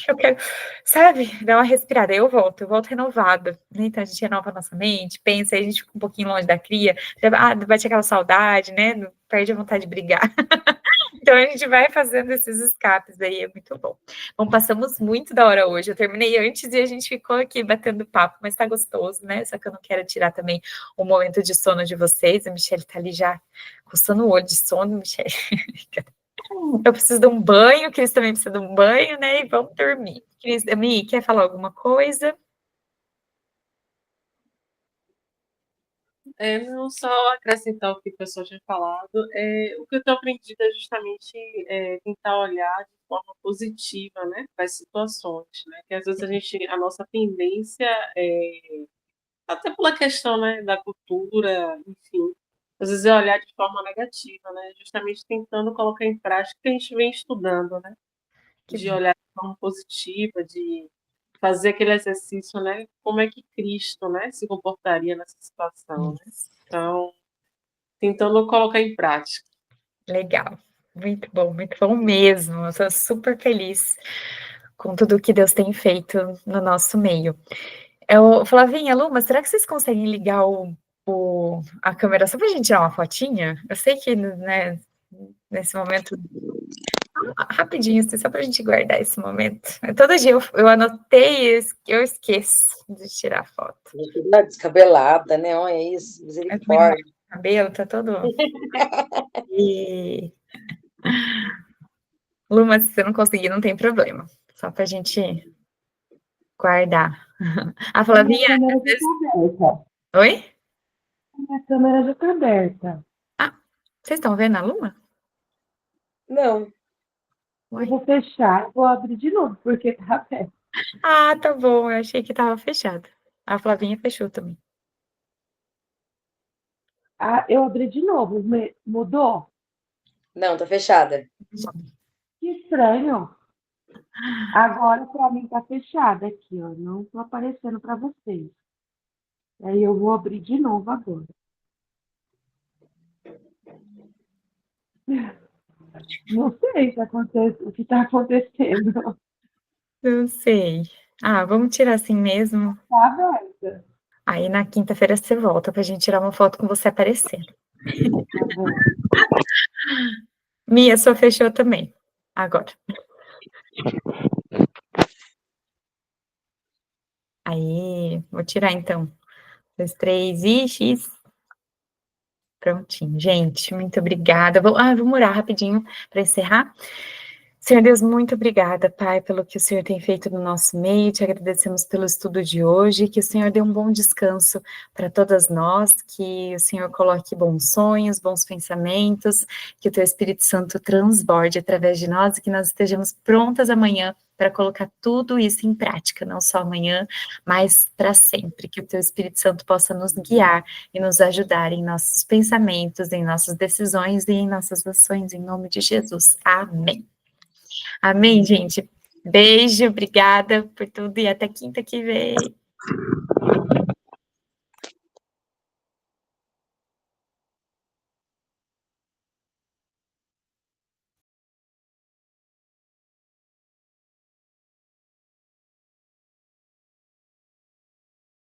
S1: Eu quero, sabe, dar uma respirada. Aí eu volto renovada. Né? Então a gente renova a nossa mente, pensa, aí a gente fica um pouquinho longe da cria, bate aquela saudade, né? Perde a vontade de brigar. Então a gente vai fazendo esses escapes aí, é muito bom. Bom, passamos muito da hora hoje. Eu terminei antes e a gente ficou aqui batendo papo, mas tá gostoso, né? Só que eu não quero tirar também o momento de sono de vocês. A Michelle tá ali já coçando o olho de sono, Michelle. Eu preciso de um banho, o Cris também precisa de um banho, né? E vamos dormir. Cris, Mi, quer falar alguma coisa?
S3: Não só acrescentar o que o pessoal tinha falado, o que eu tenho aprendido é justamente tentar olhar de forma positiva, né, para as situações, né, que às vezes a nossa tendência até pela questão, né, da cultura, enfim, às vezes é olhar de forma negativa, né, justamente tentando colocar em prática o que a gente vem estudando, né, de olhar de forma positiva, de fazer aquele exercício, né, como é que Cristo, né, se comportaria nessa situação, né? Então, tentando colocar em prática.
S1: Legal, muito bom mesmo. Eu sou super feliz com tudo que Deus tem feito no nosso meio. Flavinha, Lu, mas será que vocês conseguem ligar a câmera só para a gente tirar uma fotinha? Eu sei que, né, nesse momento, rapidinho, assim, só para a gente guardar esse momento. Todo dia eu anotei e eu esqueço de tirar a foto.
S4: Tá descabelada, né? Olha isso, misericórdia.
S1: O cabelo tá todo... E... Lu, mas se você não conseguir, não tem problema. Só pra gente guardar. A Flavinha...
S2: Minha câmera já tá aberta.
S1: Oi?
S2: Minha câmera já tá aberta.
S1: Ah, vocês estão vendo a Luma?
S4: Não.
S1: Uai.
S2: Eu vou fechar e vou abrir de novo, porque tá aberto.
S1: Ah, tá bom. Eu achei que tava fechado. A Flavinha fechou também.
S2: Ah, eu abri de novo. Mudou?
S4: Não, tá fechada.
S2: Que estranho. Agora, para mim, tá fechada aqui, ó. Não tô aparecendo para vocês. Aí eu vou abrir de novo agora. Não sei o que tá acontecendo.
S1: Não sei. Ah, vamos tirar assim mesmo.
S2: Tá aberta.
S1: Aí na quinta-feira você volta pra gente tirar uma foto com você aparecendo.
S2: Tá bom.
S1: Mia, sua fechou também. Agora. Aí, vou tirar então. 1, 2, 3 e X. Prontinho, gente, muito obrigada. Vamos orar rapidinho para encerrar. Senhor Deus, muito obrigada, Pai, pelo que o Senhor tem feito no nosso meio. Te agradecemos pelo estudo de hoje. Que o Senhor dê um bom descanso para todas nós. Que o Senhor coloque bons sonhos, bons pensamentos. Que o Teu Espírito Santo transborde através de nós e que nós estejamos prontas amanhã para colocar tudo isso em prática, não só amanhã, mas para sempre. Que o Teu Espírito Santo possa nos guiar e nos ajudar em nossos pensamentos, em nossas decisões e em nossas ações. Em nome de Jesus. Amém. Amém, gente. Beijo, obrigada por tudo e até quinta que vem.